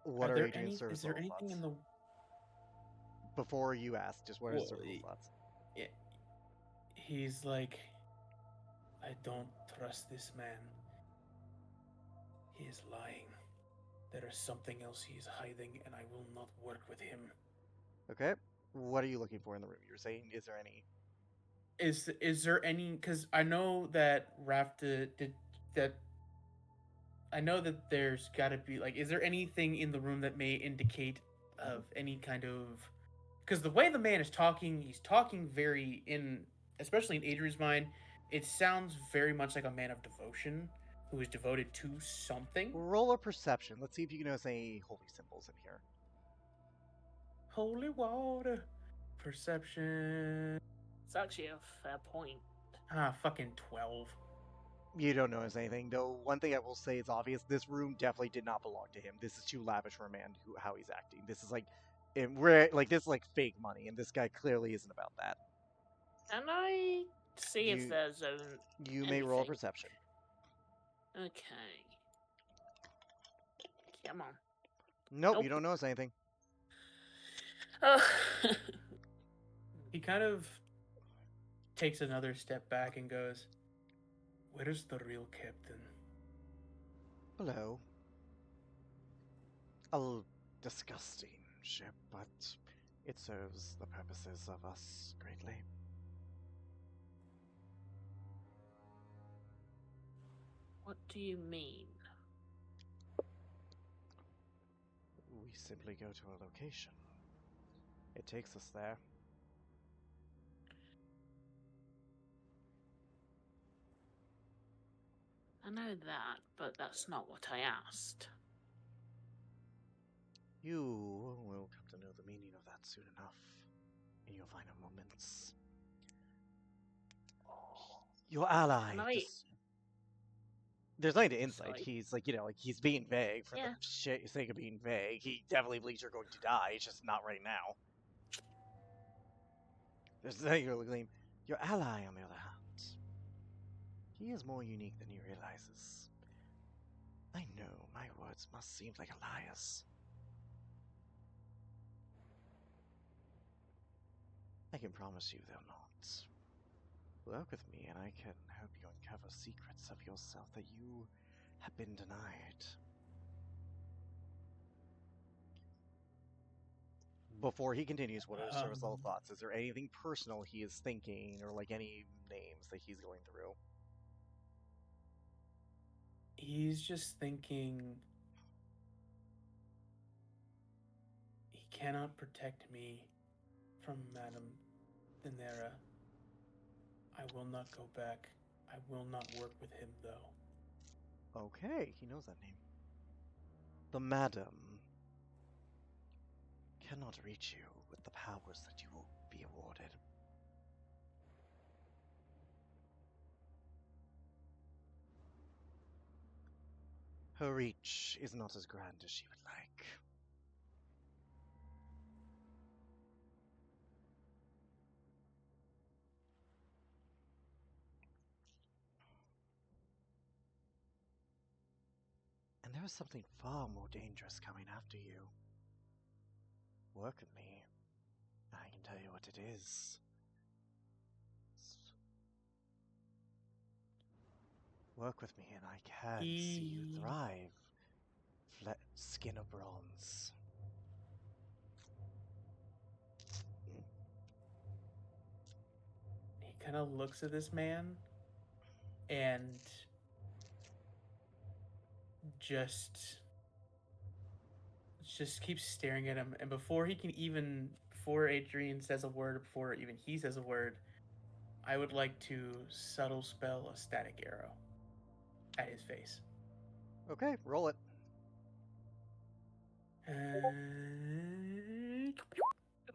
What are Adrian's surface Is there level anything thoughts? in the Before you ask, just what are his surface level thoughts? He's like, I don't trust this man. He is lying. There is something else he is hiding, and I will not work with him. Okay. What are you looking for in the room? You were saying, is there any? Is there any? Because I know that Rafta did that. I know that there's got to be like, is there anything in the room that may indicate of any kind of? Because the way the man is talking, he's talking very especially in Adrian's mind, it sounds very much like a man of devotion who is devoted to something. Roll a perception. Let's see if you can notice any holy symbols in here. Holy water, perception. It's actually a fair point. Fucking 12. You don't notice anything, though. One thing I will say is obvious: this room definitely did not belong to him. This is too lavish for a man. How he's acting. This is like, this is like fake money, and this guy clearly isn't about that. Can I see if there's You may roll a perception. Okay. Come on. Nope, you don't notice anything. He kind of takes another step back and goes, "Where's the real captain?" Below. A disgusting ship, but it serves the purposes of us greatly. What do you mean? We simply go to a location. It takes us there. I know that, but that's not what I asked. You will come to know the meaning of that soon enough in your final moments. Your ally. There's nothing to insight. Sorry. He's like, he's being vague for the sake of being vague. He definitely believes you're going to die. It's just not right now. There's nothing to glean. Your ally, on the other hand, he is more unique than he realizes. I know my words must seem like a liar's. I can promise you they're not. Work with me and I can help you uncover secrets of yourself that you have been denied. Before he continues, what are his surface level thoughts? Is there anything personal he is thinking, or like any names that he's going through? He's just thinking, he cannot protect me from Madame Daenerys. I will not go back. I will not work with him, though. Okay, he knows that name. The Madam cannot reach you with the powers that you will be awarded. Her reach is not as grand as she would like. And there is something far more dangerous coming after you. Work with me. I can tell you what it is. Work with me and I can see you thrive. Skin of bronze. He kind of looks at this man and just just keeps staring at him, and before Adrian says a word, before even he says a word, I would like to subtle spell a static arrow at his face. Okay, roll it.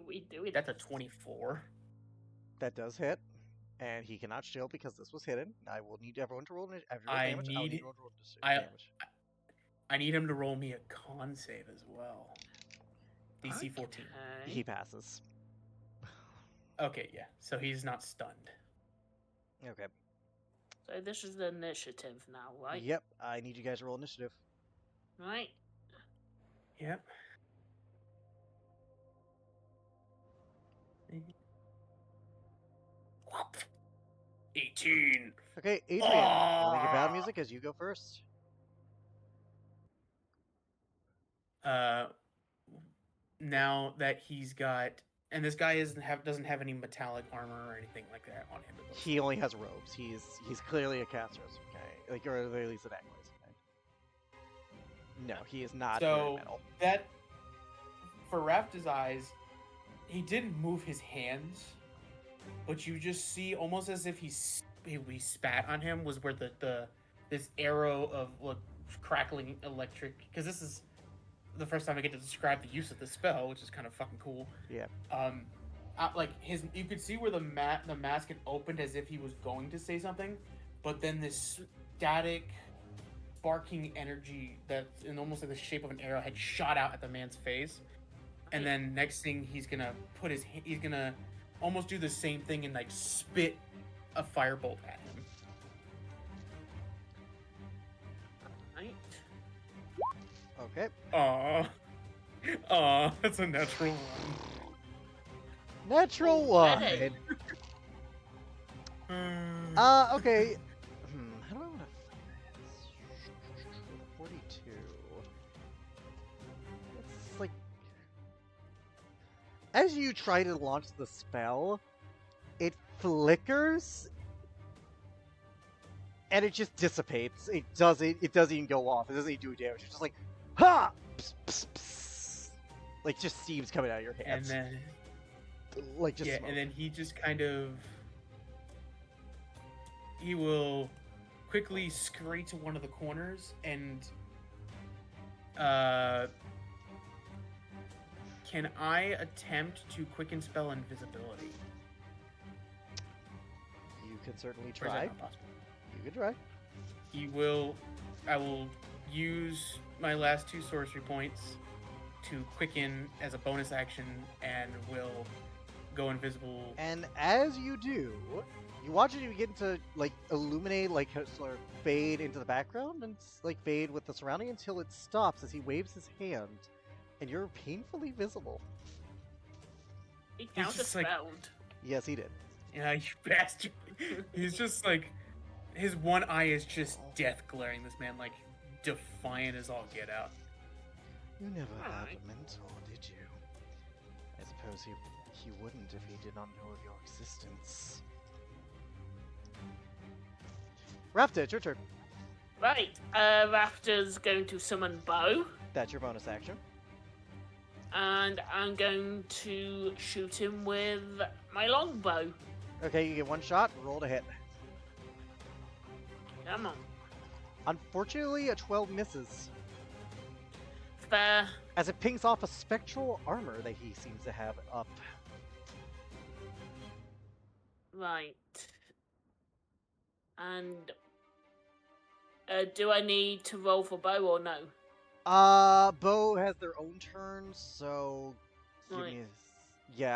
We do it. That's a 24. That does hit. And he cannot shield because this was hidden. I will need everyone to roll damage. I Damage. need everyone to roll I damage. I need him to roll me a con save as well. DC 14. He passes. Okay, yeah. So he's not stunned. Okay. So this is the initiative now, right? Yep. I need you guys to roll initiative. Right. Yep. Whoop. 18. Okay, Adrian, rolling your battle music as you go first. Now that he's got, and this guy doesn't have any metallic armor or anything like that on him. He only has robes. He's clearly a caster, okay? Like, or at least an necklace, okay? No, he is not So metal. that, for Rafta's eyes, he didn't move his hands, but you just see almost as if he spat on him was where this arrow of crackling electric, because this is the first time I get to describe the use of the spell, which is kind of fucking cool. Yeah. You could see where the mask had opened as if he was going to say something, but then this static, sparking energy that's in almost like the shape of an arrow had shot out at the man's face, and then next thing he's gonna almost do the same thing and like spit a firebolt at him. Right. Okay. Aw, that's a natural one. Natural one. Hey. Okay. How do I want to? 42. It's like, as you try to launch the spell, it flickers, and it just dissipates. It doesn't even go off. It doesn't even do damage. It's just like, ha! Pss, pss, pss. Like just steam's coming out of your hands. And then like just yeah, smoke. and then he just he will quickly scurry to one of the corners and can I attempt to quicken spell invisibility? You can certainly Or is try. that not possible? You can try. I will use my last 2 sorcery points to quicken as a bonus action and will go invisible. And as you do, you watch it begin to like illuminate, like sort of fade into the background and like fade with the surrounding until it stops as he waves his hand, and you're painfully visible. He He's just like- counterspelled. Yes, he did. Yeah, you bastard. He's just like, his one eye is just death glaring this man, like defiant as all get out. You never had Alright. a mentor, did you? I suppose he wouldn't if he did not know of your existence. Rafta, it's your turn. Right. Rafta's going to summon Bow, That's your bonus action. and I'm going to shoot him with my longbow. Okay, you get one shot. Roll to hit. Come on. Unfortunately, a 12 misses, Fair. as it pings off a spectral armor that he seems to have up. Right. And do I need to roll for Bow or no? Bo has their own turn, so give Right. me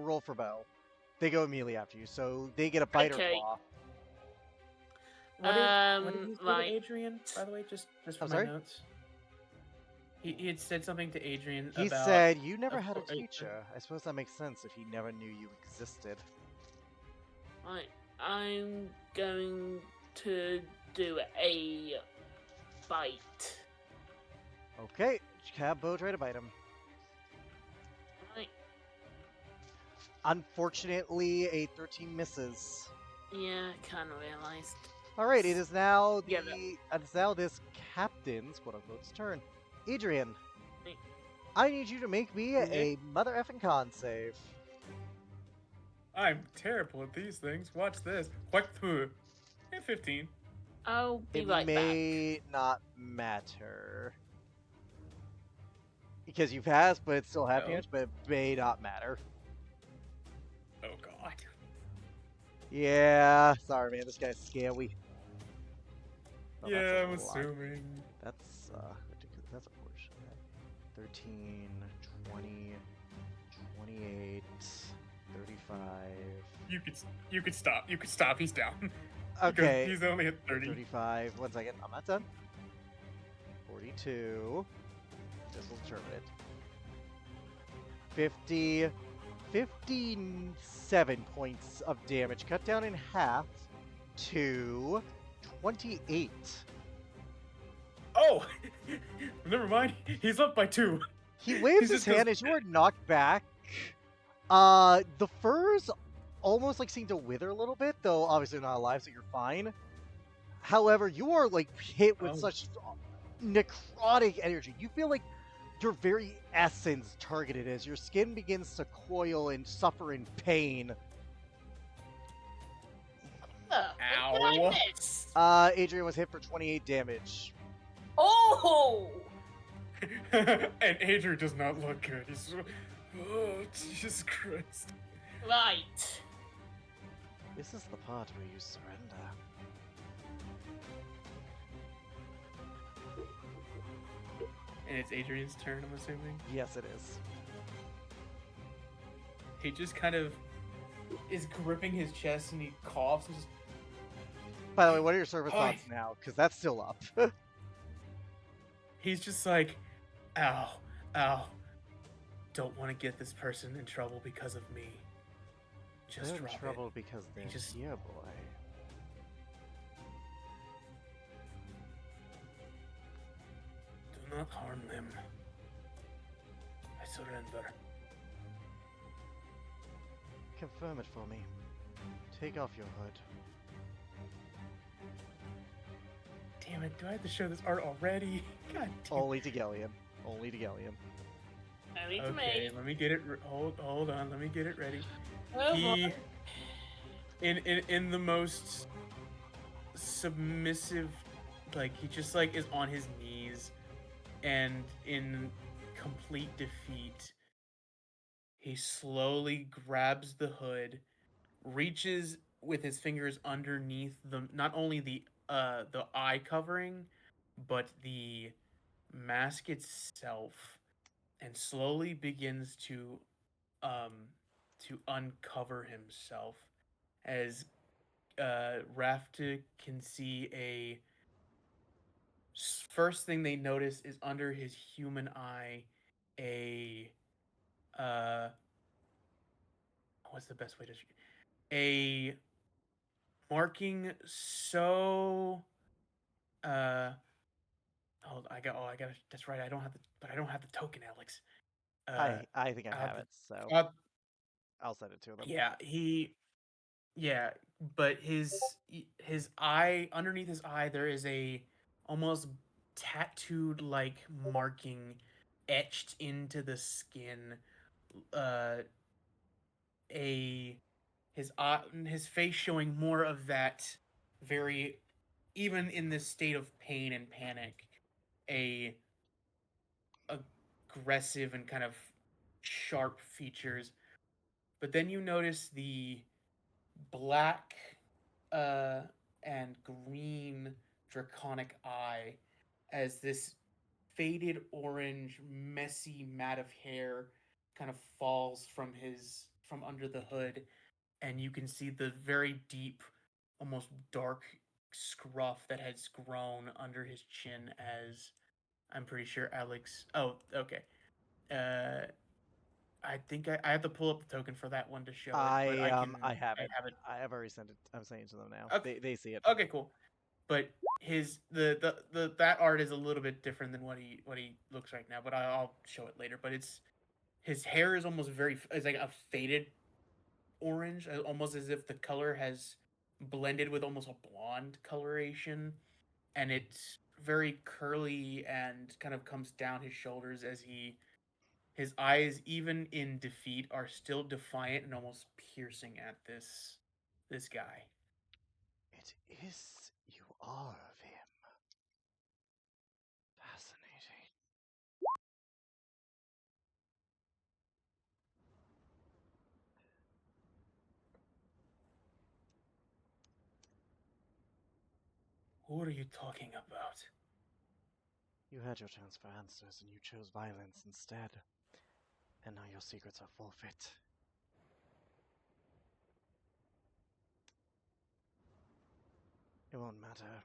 roll for Bo. They go immediately after you, so they get a bite Okay. or claw. What did he say right. to Adrian, by the way, just for I'm my sorry? notes? He had said something to Adrian He about... said, "You never had a cour- teacher." I suppose that makes sense if he never knew you existed. Right. I'm going to do a bite. Okay, have Bo try to bite him. Right. Unfortunately, a 13 misses. Yeah, I kind of realized. All right, it is now Yeah, it's now this captain's quote unquote turn. Adrian, Hey. I need you to make me Yeah. a mother effing con save. I'm terrible at these things. Watch this. What? 15. I'll be It right back. may not matter. Because you passed, but it's still half Oh. damage, but it may not matter. Oh God. Yeah, sorry man, this guy's scaly. Oh, that's Yeah, a I'm lot. assuming. That's ridiculous. That's a portion. 13, 20, 28, 35. You could stop. You could stop. He's down. Okay. Because he's only at 30. 35. 1 second. I'm not done. 42. This will determine it. 50. 57 points of damage. Cut down in half to 28. Oh! Never mind. He's up by 2. He waves He's his just hand as you are knocked back. The furs almost like seem to wither a little bit, though obviously not alive, so you're fine. However, you are like hit with such necrotic energy. You feel like your very essence targeted as your skin begins to coil and suffer in pain. What did I miss? Adrian was hit for 28 damage. Oh! And Adrian does not look good. He's oh, Jesus Christ. Right. This is the part where you surrender. And it's Adrian's turn, I'm assuming. Yes, it is. He just kind of is gripping his chest and he coughs and just. By the way, what are your service Hi. thoughts now? Because that's still up. He's just like, ow, ow. Don't want to get this person in trouble because of me. Just They're in drop trouble it. because they're just- here, boy. Do not harm them. I surrender. Confirm it for me. Take off your hood. Damn it, do I have to show this art already? God damn. Only to Gellium. Only to Gellium. Only to Okay, me. let me get it. Hold on. Let me get it ready. Oh, He, boy. in the most submissive, like he just like is on his knees, and in complete defeat, he slowly grabs the hood, reaches with his fingers underneath the not only the eye covering, but the mask itself, and slowly begins um to uncover himself as Rafta can see first thing they notice is under his human eye a what's the best way to a marking so I got that's right, I don't have the token, Alex. I think I I'll have have to- it, so I'll- I'll send it to them. yeah, but his eye, underneath his eye there is a almost tattooed like marking etched into the skin, uh a his eye, his face showing more of that very, even in this state of pain and panic, a aggressive and kind of sharp features. But then you notice the black and green draconic eye as this faded orange messy mat of hair kind of falls from under the hood, and you can see the very deep, almost dark scruff that has grown under his chin, as I'm pretty sure Alex. Oh, okay. I think I have to pull up the token for that one to show it, but I can. I have it. have it. I have already sent it. I'm sending it to them now. Okay. They see it. Okay, cool. But his the that art is a little bit different than what he looks right now. But I'll show it later. But his hair is almost it's like a faded orange, almost as if the color has blended with almost a blonde coloration, and it's very curly and kind of comes down his shoulders as he His eyes, even in defeat, are still defiant and almost piercing at this guy. It is you are of him. Fascinating. Who are you talking about? You had your chance for answers and you chose violence instead. And now your secrets are forfeit. It won't matter.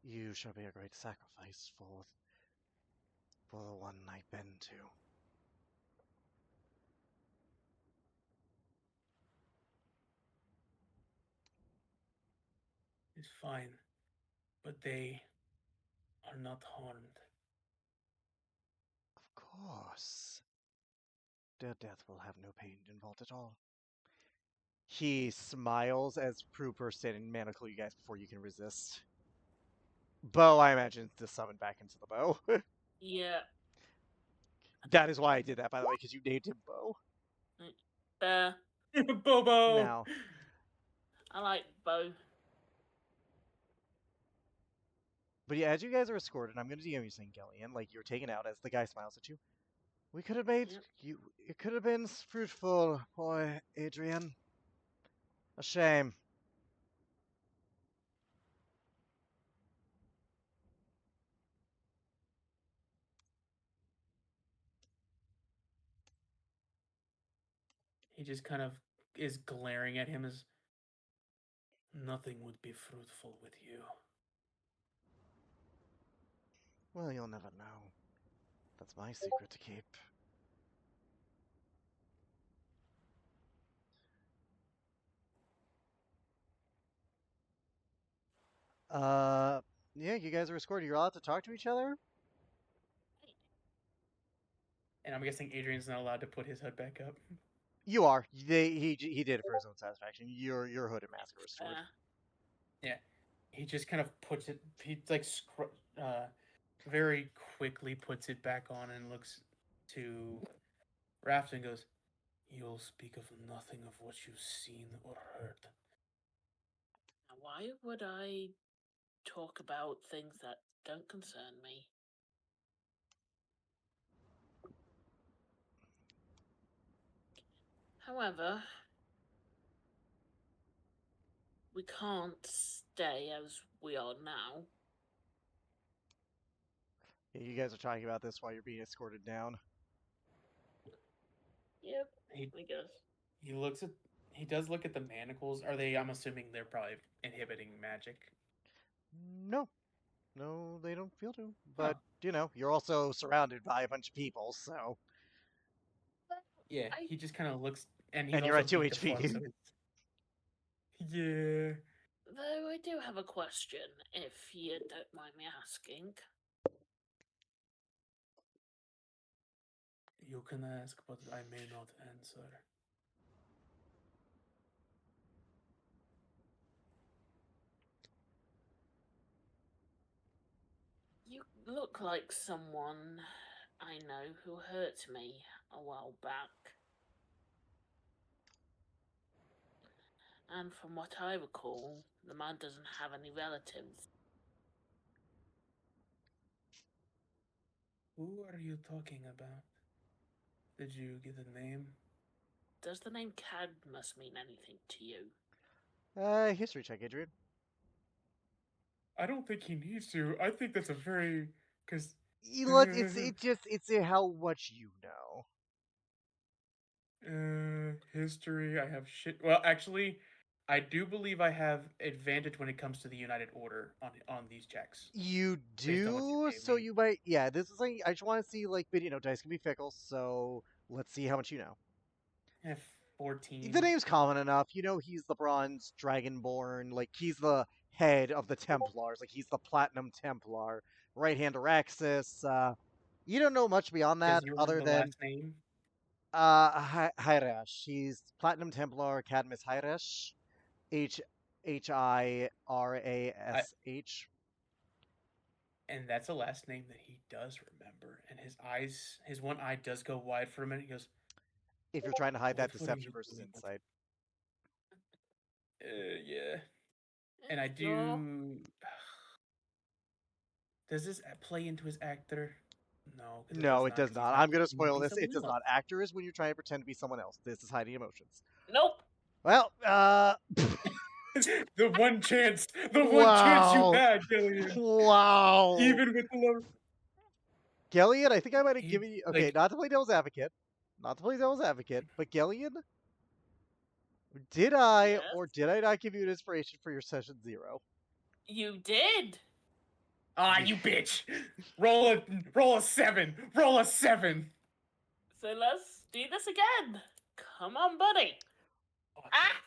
You shall be a great sacrifice for the one I've been to. It's fine, but they are not harmed. Of course. Their death will have no pain involved at all. He smiles as Prue bursts in and manacle you guys before you can resist. Bow, I imagine, is summoned back into the bow. Yeah. That is why I did that, by the way, because you named him Bow. Bobo! Now, I like Bo. but yeah, as you guys are escorted, I'm going to DM you saying Gellian, like you're taken out as the guy smiles at you. We could have made Yep. you. It could have been fruitful, boy, Adrian. A shame. He just kind of is glaring at him as nothing would be fruitful with you. Well, you'll never know. That's my secret to keep. Uh, yeah, you guys are escorted. You're allowed to talk to each other. And I'm guessing Adrian's not allowed to put his hood back up. You are. He did it for his own satisfaction. Your hood and mask are restored. Yeah. He just kind of puts it, he like very quickly puts it back on and looks to Rafta and goes, "You'll speak of nothing of what you've seen or heard." Now, why would I talk about things that don't concern me? However, we can't stay as we are now. Yeah, you guys are talking about this while you're being escorted down. Yep, He I guess. he looks at he does look at the manacles. Are they? I'm assuming they're probably inhibiting magic. No, no, they don't feel to. Oh, But you know, you're also surrounded by a bunch of people, so yeah. I, He just kind of looks, and he's and you're also at 2 beat the HP. fuck. So yeah. though I do have a question, if you don't mind me asking. You can ask, but I may not answer. You look like someone I know who hurt me a while back. And from what I recall, the man doesn't have any relatives. Who are you talking about? Did you get a name? Does the name Cadmus mean anything to you? History check, Adrian. I don't think he needs to. I think that's a very because You look, it's how much you know. history. I have shit. Well, actually, I do believe I have advantage when it comes to the United Order on these checks You based on what you do, gave so me. you might. Yeah, this is like I just want to see like, but you know, dice can be fickle, so let's see how much you know. I have The 14. name's common enough. You know, he's the Bronze Dragonborn. Like he's the head of the Templars. Like he's the Platinum Templar, right hand of Araxis. You don't know much beyond Does that, he remember other the than last name? Hyresh. He's Platinum Templar Cadmus Hyresh. H H I R A I S H. And that's a last name that he does remember. And his one eye does go wide for a minute. He goes, If you're trying to hide that what are deception you versus doing? insight. Yeah. And I Sure. do. Does this play into his actor? No, because it No, does it not. does Because he's not. not I'm going to pretending to spoil be this. It someone does else. not. Actor is when you're trying to pretend to be someone else. This is hiding emotions. Nope. Well, The one chance, you wow. had, Gillian. Wow. Even with the love. Gillian, I think I might have He given you. Okay, like not to play devil's advocate. Not to play devil's advocate, but Gillian, did I Yes. or did I not give you an inspiration for your session 0? You did. ah, you bitch. Roll a 7. Roll a 7. So let's do this again. Come on, buddy. Ah!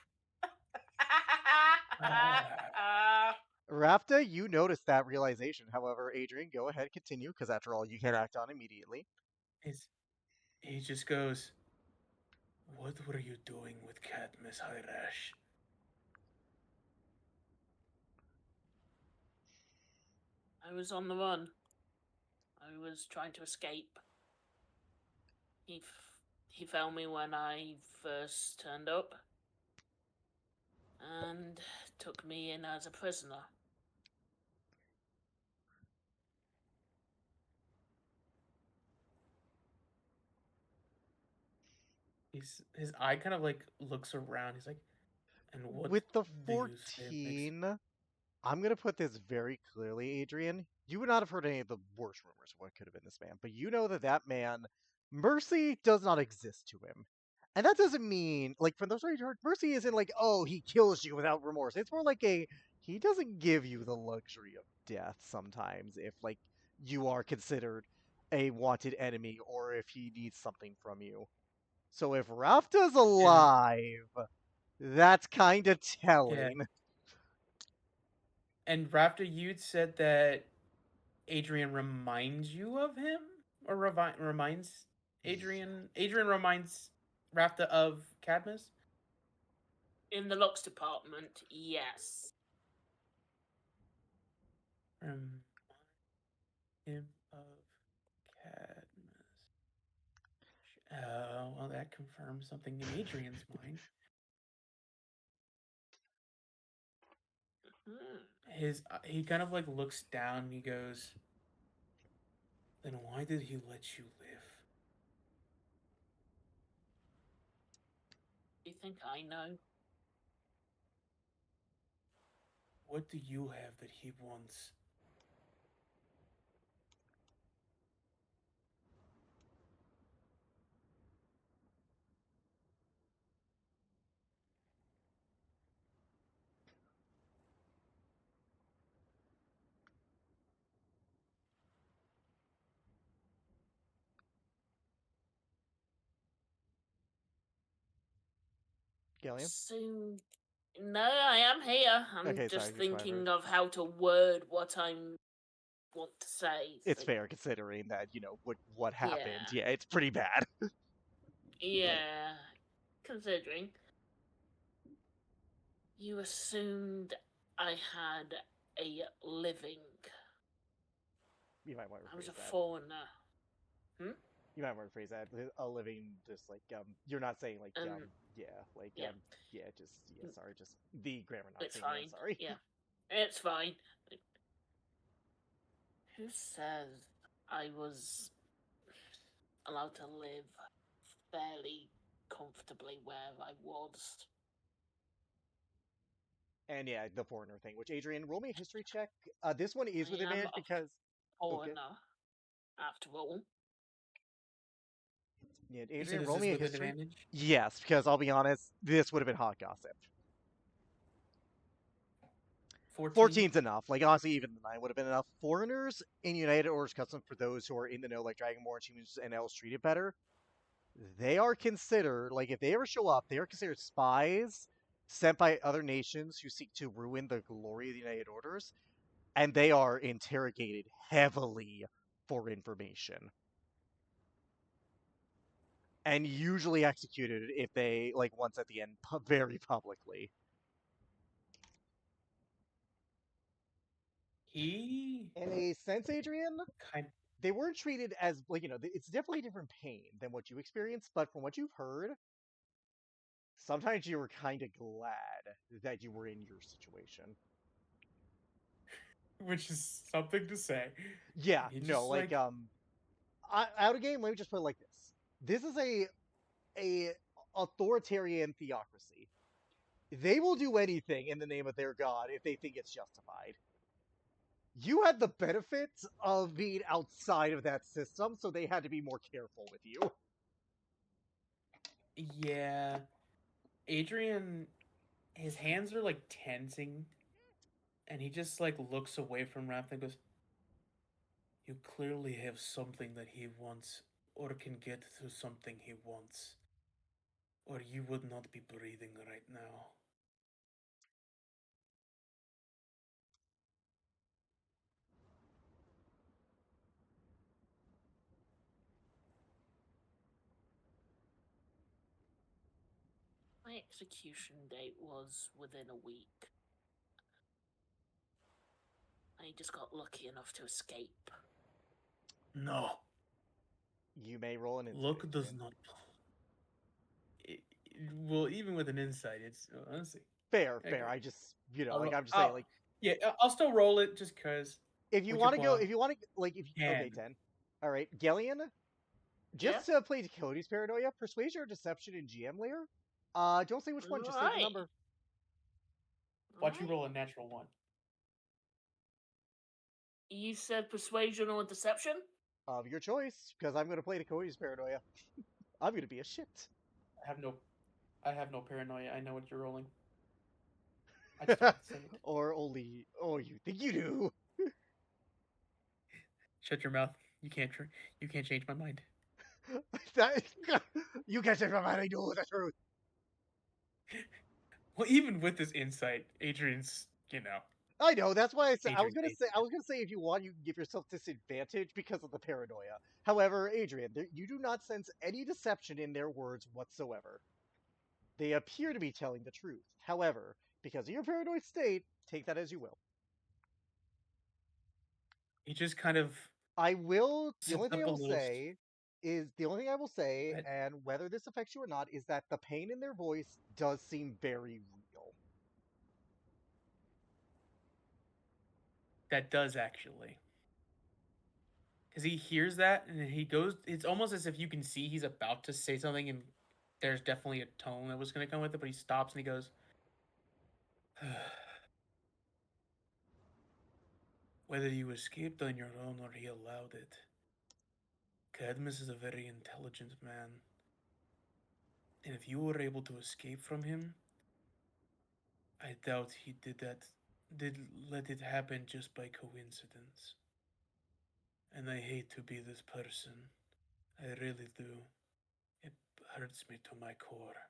Rafta, you noticed that realization. However, Adrian, go ahead, continue, because after all, you can act on immediately. He just goes, what were you doing with Cadmus Hirash? I was on the run. I was trying to escape. He found me when I first turned up and took me in as a prisoner. His eye kind of like looks around. He's like, and what With the do you say makes 14, I'm going to put this very clearly, Adrian. You would not have heard any of the worst rumors of what could have been this man, but you know that that man, mercy does not exist to him. And that doesn't mean, like, from those stories you heard, mercy isn't like, oh, he kills you without remorse. It's more like he doesn't give you the luxury of death sometimes if, like, you are considered a wanted enemy or if he needs something from you. So if Rafta's and alive, that's kind of yeah. telling. And Rafta, you'd said that Adrian reminds you of him, or reminds Adrian. Adrian reminds Rafta of Cadmus. In the locks department, yes. Remind him of Cadmus. Well, that confirms something in Adrian's mind. He kind of like looks down. And he goes, "Then why did he let you live?" Do you think I know? What do you have that he wants? Gillian? Soon. No, I am here. I'm Okay, sorry, just just whatever. thinking of how to word what I want to say. It's So, fair considering that, you know, what happened. yeah. Yeah, it's pretty bad. Yeah. Considering. You assumed I had a living. You might want to I was a rephrase that. foreigner. Hmm? You might want to rephrase that. A living, just like, you're not saying, like, yeah, like, Yeah. yeah, just, yeah, sorry, just the grammar not It's saying fine. that, sorry. Yeah. It's fine. Who says I was allowed to live fairly comfortably where I was? And yeah, the foreigner thing, which Adrian, roll me a history check. This one is with I am advantage a because, okay. foreigner, after all. Yeah, You said, Adrian, "Is roll this me a with history. advantage?" Yes, because I'll be honest, this would have been hot gossip. 14. 14's enough. Like, honestly, even the 9 would have been enough. Foreigners in United Orders Custom, for those who are in the know, like Dragonborn, humans, and elves treated better, they are considered, like, if they ever show up, they are considered spies sent by other nations who seek to ruin the glory of the United Orders, and they are interrogated heavily for information. And usually executed if they, like, once at the end, very publicly. He In a sense, Adrian, kind they weren't treated as it's definitely different pain than what you experienced, but from what you've heard, sometimes you were kind of glad that you were in your situation. which is something to say. Yeah, He no, just like like out of game. Let me just put it like this: this is a authoritarian theocracy. They will do anything in the name of their god if they think it's justified. You had the benefits of being outside of that system, so they had to be more careful with you. yeah. Adrian, his hands are like tensing, and he just like looks away from Rarfta and goes, "You clearly have something that he wants, or can get to something he wants, or you would not be breathing right now." My execution date was within a week. I just got lucky enough to escape. No, You may roll an insight. luck does Adrian. not. Well, even with an insight, it's honestly Fair. okay. I just I'll, I'm just saying yeah, I'll still roll it just cause. if you want to go, if you want to okay, 10. All right, Gellion, Yeah? just to play Cody's paranoia, persuasion or deception in GM layer. Don't say which one, just say the Right. number. Watch you Right. roll a natural one. You said persuasion or deception? Of your choice, because I'm going to play Cody's paranoia. I'm going to be a shit. I have no paranoia. I know what you're rolling. I just don't say it. Or only, oh, you think you do. Shut your mouth. You can't. You can't change my mind. That, you can't say from I know the truth. Well, even with this insight, Adrian's, I know. That's why I said I was Adrian gonna hates say I it. was gonna say if you want, you can give yourself disadvantage because of the paranoia. However, Adrian, you do not sense any deception in their words whatsoever. They appear to be telling the truth. However, because of your paranoid state, take that as you will. He just kind of I will. The only sits thing I up a will little. say is the only thing I will say, But and whether this affects you or not, is that the pain in their voice does seem very real. that does actually, because he hears that and he goes. It's almost as if you can see he's about to say something, and there's definitely a tone that was going to come with it, but he stops and he goes, "Whether you escaped on your own or he allowed it, Cadmus is a very intelligent man, and if you were able to escape from him, I doubt he did let it happen just by coincidence. And I hate to be this person. I really do. It hurts me to my core.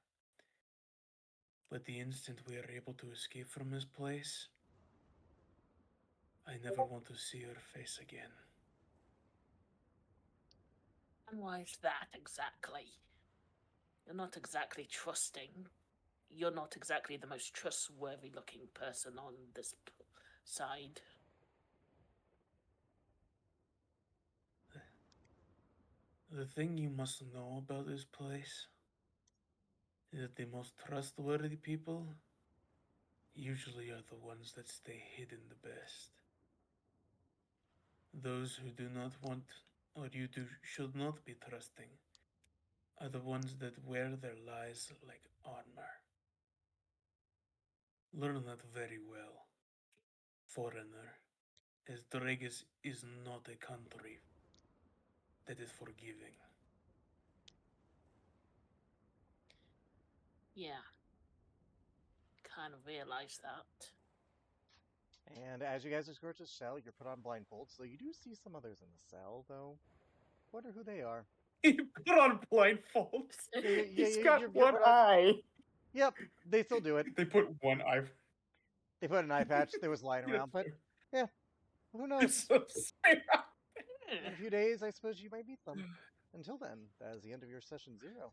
But the instant we are able to escape from this place, I never want to see her face again." And why is that exactly? You're not exactly trusting. You're not exactly the most trustworthy looking person on this side. The thing you must know about this place is that the most trustworthy people usually are the ones that stay hidden the best. Those who do not want or should not be trusting are the ones that wear their lies like armor. Learn that very well, foreigner, as Dragus is not a country that is forgiving. Yeah, kind of realized that. And as you guys escort to the cell, you're put on blindfolds, so you do see some others in the cell, though. Wonder who they are. He put on blindfolds. He's got You're one put on. eye. Yep, they still do it. They put one eye. They put an eye patch that was lying around, but yeah, who knows? It's so sad. In a few days, I suppose you might meet them. Until then, that is the end of your session 0.